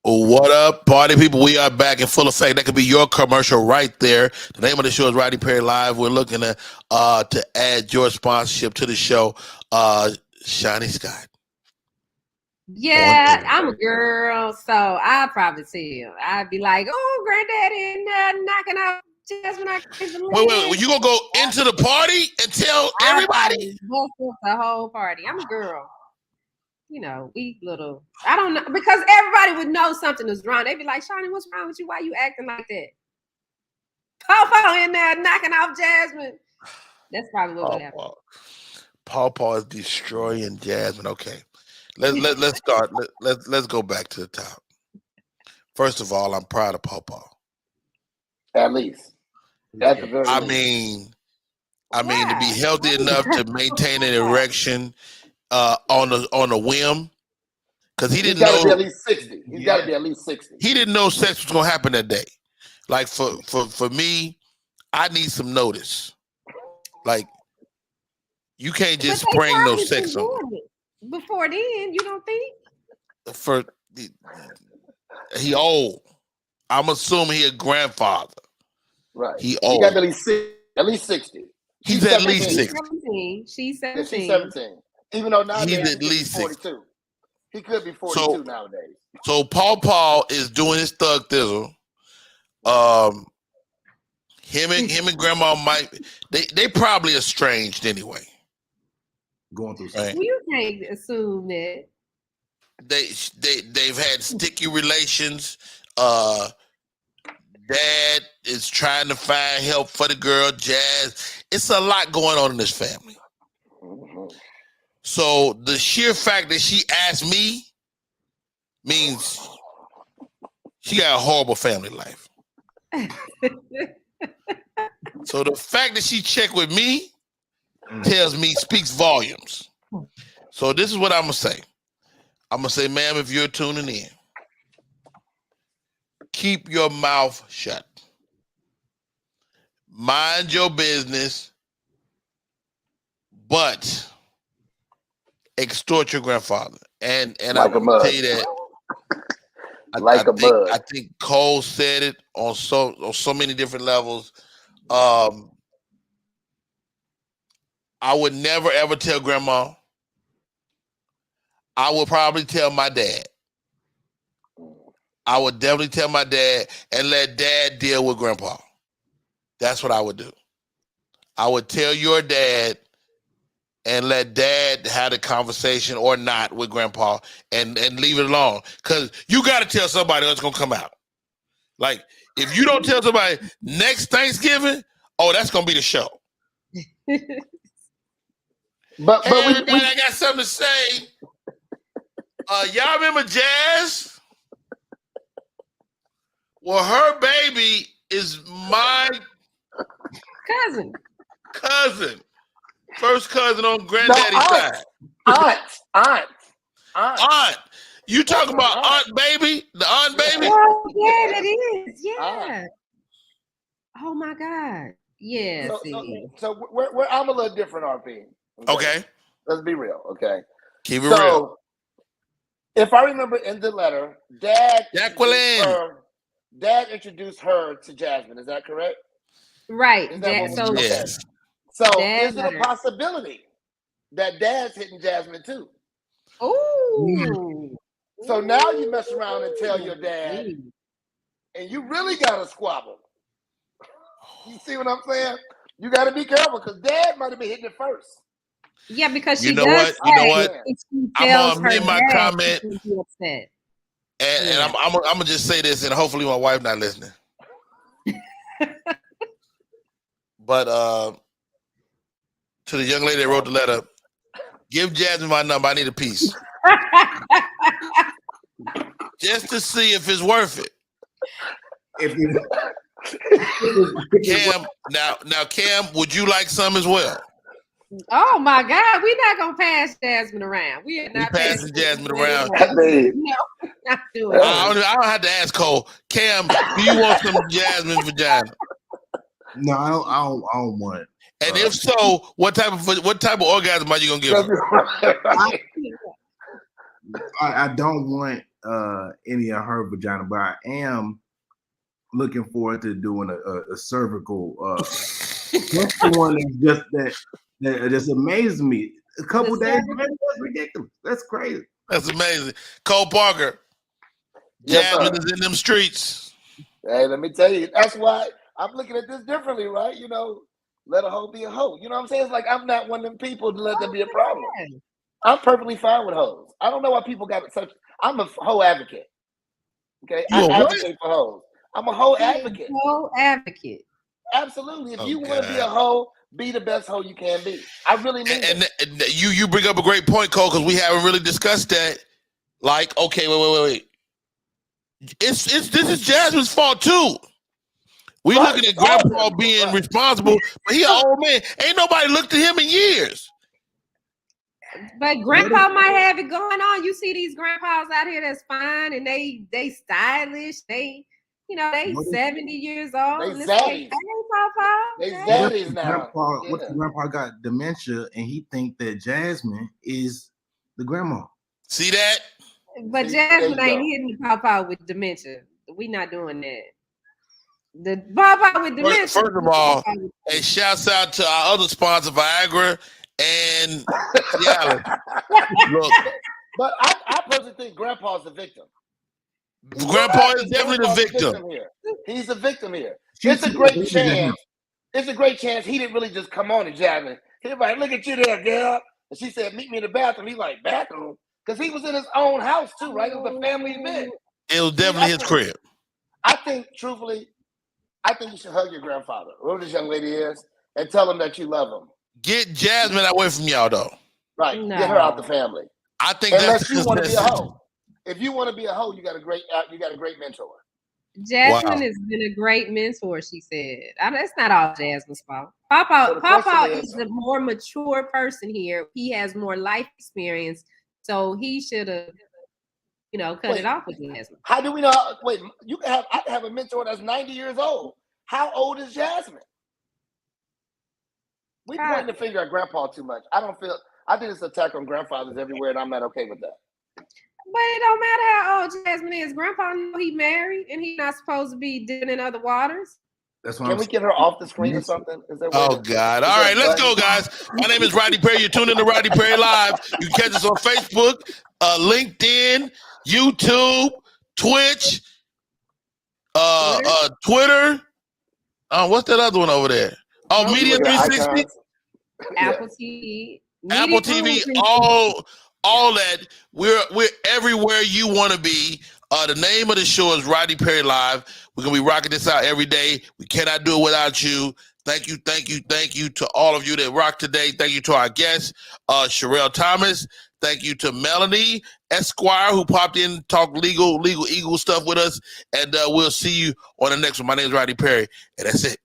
B: What up, party people? We are back in full effect. That could be your commercial right there. The name of the show is Rodney Perry Live. We're looking to add your sponsorship to the show. Shani Scott.
C: Yeah, I'm a girl, so I'd probably see him. I'd be like, "Oh, granddaddy in there knocking out just when I kiss the
B: Wait. You gonna go into the party and tell everybody?
C: Bust up the whole party. I'm a girl. You know, we little. I don't know, because everybody would know something was wrong. They'd be like, "Shani, what's wrong with you? Why you acting like that?" Pawpaw in there knocking off Jasmine. That's probably what would happen.
B: Pawpaw is destroying Jasmine. Okay, let's start. Let's go back to the top. First of all, I'm proud of Pawpaw.
D: At least. At the very
B: I
D: least.
B: mean, to be healthy enough to maintain an erection on a whim, because he didn't know.
D: He's got to be at least 60. He's got to be at least 60.
B: He didn't know sex was gonna happen that day. Like for me, I need some notice. Like, you can't just spring no sex on me.
C: Before then, you don't think?
B: He old. I'm assuming he a grandfather.
D: Right.
B: He old.
D: He got at least 60.
B: He's at least 60.
C: 17. She's 17.
D: Yeah, she's 17. Even though nowadays
B: he's at least
D: 42. He could be 42 nowadays.
B: So Paul is doing his thug thizzle. Him and grandma they probably estranged anyway.
E: Going through something.
C: Right? You can't assume that.
B: They've had sticky relations. Dad is trying to find help for the girl, Jazz. It's a lot going on in this family.
D: Mm-hmm.
B: So the sheer fact that she asked me means she got a horrible family life. So the fact that she checked with me speaks volumes. So this is what I'm gonna say. I'm gonna say, ma'am, if you're tuning in, keep your mouth shut. Mind your business, but extort your grandfather. And
D: like
B: I'm gonna tell you that. I think Cole said it on so many different levels. I would never ever tell grandma. I would probably tell my dad. I would definitely tell my dad and let dad deal with grandpa. That's what I would do. I would tell your dad and let dad have a conversation or not with grandpa and leave it alone. Because you got to tell somebody what's going to come out. Like, if you don't tell somebody next Thanksgiving, oh, that's going to be the show.
D: But
B: Hey,
D: we
B: everybody, I got something to say. Y'all remember Jazz? Well, her baby is my cousin. First cousin on granddaddy's side. Aunt. You talking about Aunt Baby? The Aunt Baby?
C: Oh, yeah, that is. Yeah. Oh my God. Yeah.
D: So we're I'm a little different, RP.
B: Okay.
D: Let's be real. Okay.
B: Keep it real.
D: If I remember in the letter, Dad introduced her to Jasmine. Is that correct?
C: Right.
B: Yes.
D: So is it a possibility that Dad's hitting Jasmine too?
C: Oh.
D: So now you mess around and tell your dad, and you really got to squabble. You see what I'm saying? You got to be careful because Dad might have been hitting it first.
C: Yeah, because
B: you know what? I'm gonna make my comment,
C: and
B: I'm gonna just say this, and hopefully my wife not listening. But to the young lady that wrote the letter, give Jasmine my number. I need a piece, just to see if it's worth it. Cam, now, Cam, would you like some as well?
C: Oh my God, we're not gonna pass Jasmine around. We are not
B: passing Jasmine around.
C: No, not doing it.
B: I don't have to ask Cole. Cam, do you want some Jasmine vagina?
E: No, I don't want it.
B: And if so, what type of orgasm are you gonna give her?
E: I don't want any of her vagina, but I am looking forward to doing a cervical. That's the one that just amazes me. A couple days, man, that's ridiculous. That's crazy.
B: That's amazing. Cole Parker, Jasmine is in them streets.
D: Hey, let me tell you, that's why I'm looking at this differently, right? You know, let a hoe be a hoe. You know what I'm saying? It's like I'm not one of them people to let there be a problem. I'm perfectly fine with hoes. I don't know why people got such. I'm a hoe advocate. Okay, I advocate for hoes. I'm a hoe advocate.
C: Hoe advocate.
D: Absolutely. If you want to be a hoe, be the best hoe you can be. I really mean
B: and you bring up a great point, Cole, because we haven't really discussed that. Like, okay, wait. This is Jasmine's fault too. We looking at Grandpa being responsible, but he an old man. Ain't nobody looked at him in years.
C: But Grandpa might have it going on. You see these grandpas out here that's fine and they stylish. They 70 years old.
D: They zaddies. They zaddies now.
E: What if Grandpa got dementia and he think that Jasmine is the grandma?
B: See that?
C: But Jasmine ain't hitting the Papa with dementia. We not doing that. The Papa with dementia.
B: First of all, and shouts out to our other sponsor, Viagra and Seexuality. Look,
D: but I personally think Grandpa's the victim.
B: Grandpa is definitely the victim.
D: He's the victim here. It's a great chance. It's a great chance he didn't really just come on to Jasmine. He was like, look at you there, girl. And she said, meet me in the bathroom. He's like, bathroom? Because he was in his own house too, right? It was a family event.
B: It was definitely his crib.
D: I think, truthfully, you should hug your grandfather, whoever this young lady is, and tell him that you love him.
B: Get Jasmine away from y'all, though.
D: Right. No. Get her out the family.
B: I think
D: unless you want to be a hoe. If you want to be a hoe, you got a great mentor.
C: Jasmine has been a great mentor, she said. That's not all Jasmine's fault. Papa is the more mature person here. He has more life experience, so he should have, cut it off with Jasmine.
D: How do we know? Wait, I can have a mentor that's 90 years old. How old is Jasmine? We pointing the finger at Grandpa too much. I think it's an attack on grandfathers everywhere, and I'm not okay with that.
C: But it don't matter how old Jasmine is. Grandpa know he married and he's not supposed to be dipping in other waters.
D: Can we get her off the screen or something?
B: Oh, God. All right, let's go, guys. My name is Rodney Perry. You're tuned in to Rodney Perry Live. You can catch us on Facebook, LinkedIn, YouTube, Twitch, Twitter. What's that other one over there? Oh, Media 360.
C: Apple TV.
B: Apple TV, all that. We're everywhere you want to be. The name of the show is Rodney Perry Live. We're gonna be rocking this out every day. We cannot do it without you. Thank you to all of you that rock today. Thank you to our guest, Sherelle Thomas. Thank you to Melanie Esquire, who popped in and talked legal eagle stuff with us. And we'll see you on the next one. My name is Rodney Perry, and that's it.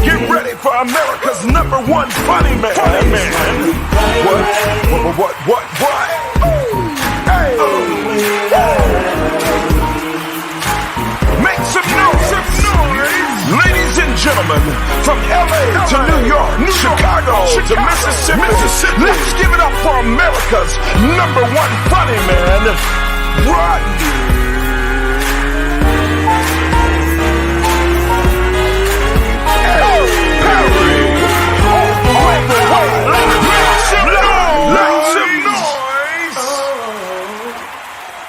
A: Get ready for America's #1 funny man. What? Hey. Make some noise. Ladies and gentlemen, from LA to New York, Chicago to Mississippi, let's give it up for America's #1 funny man, Rodney.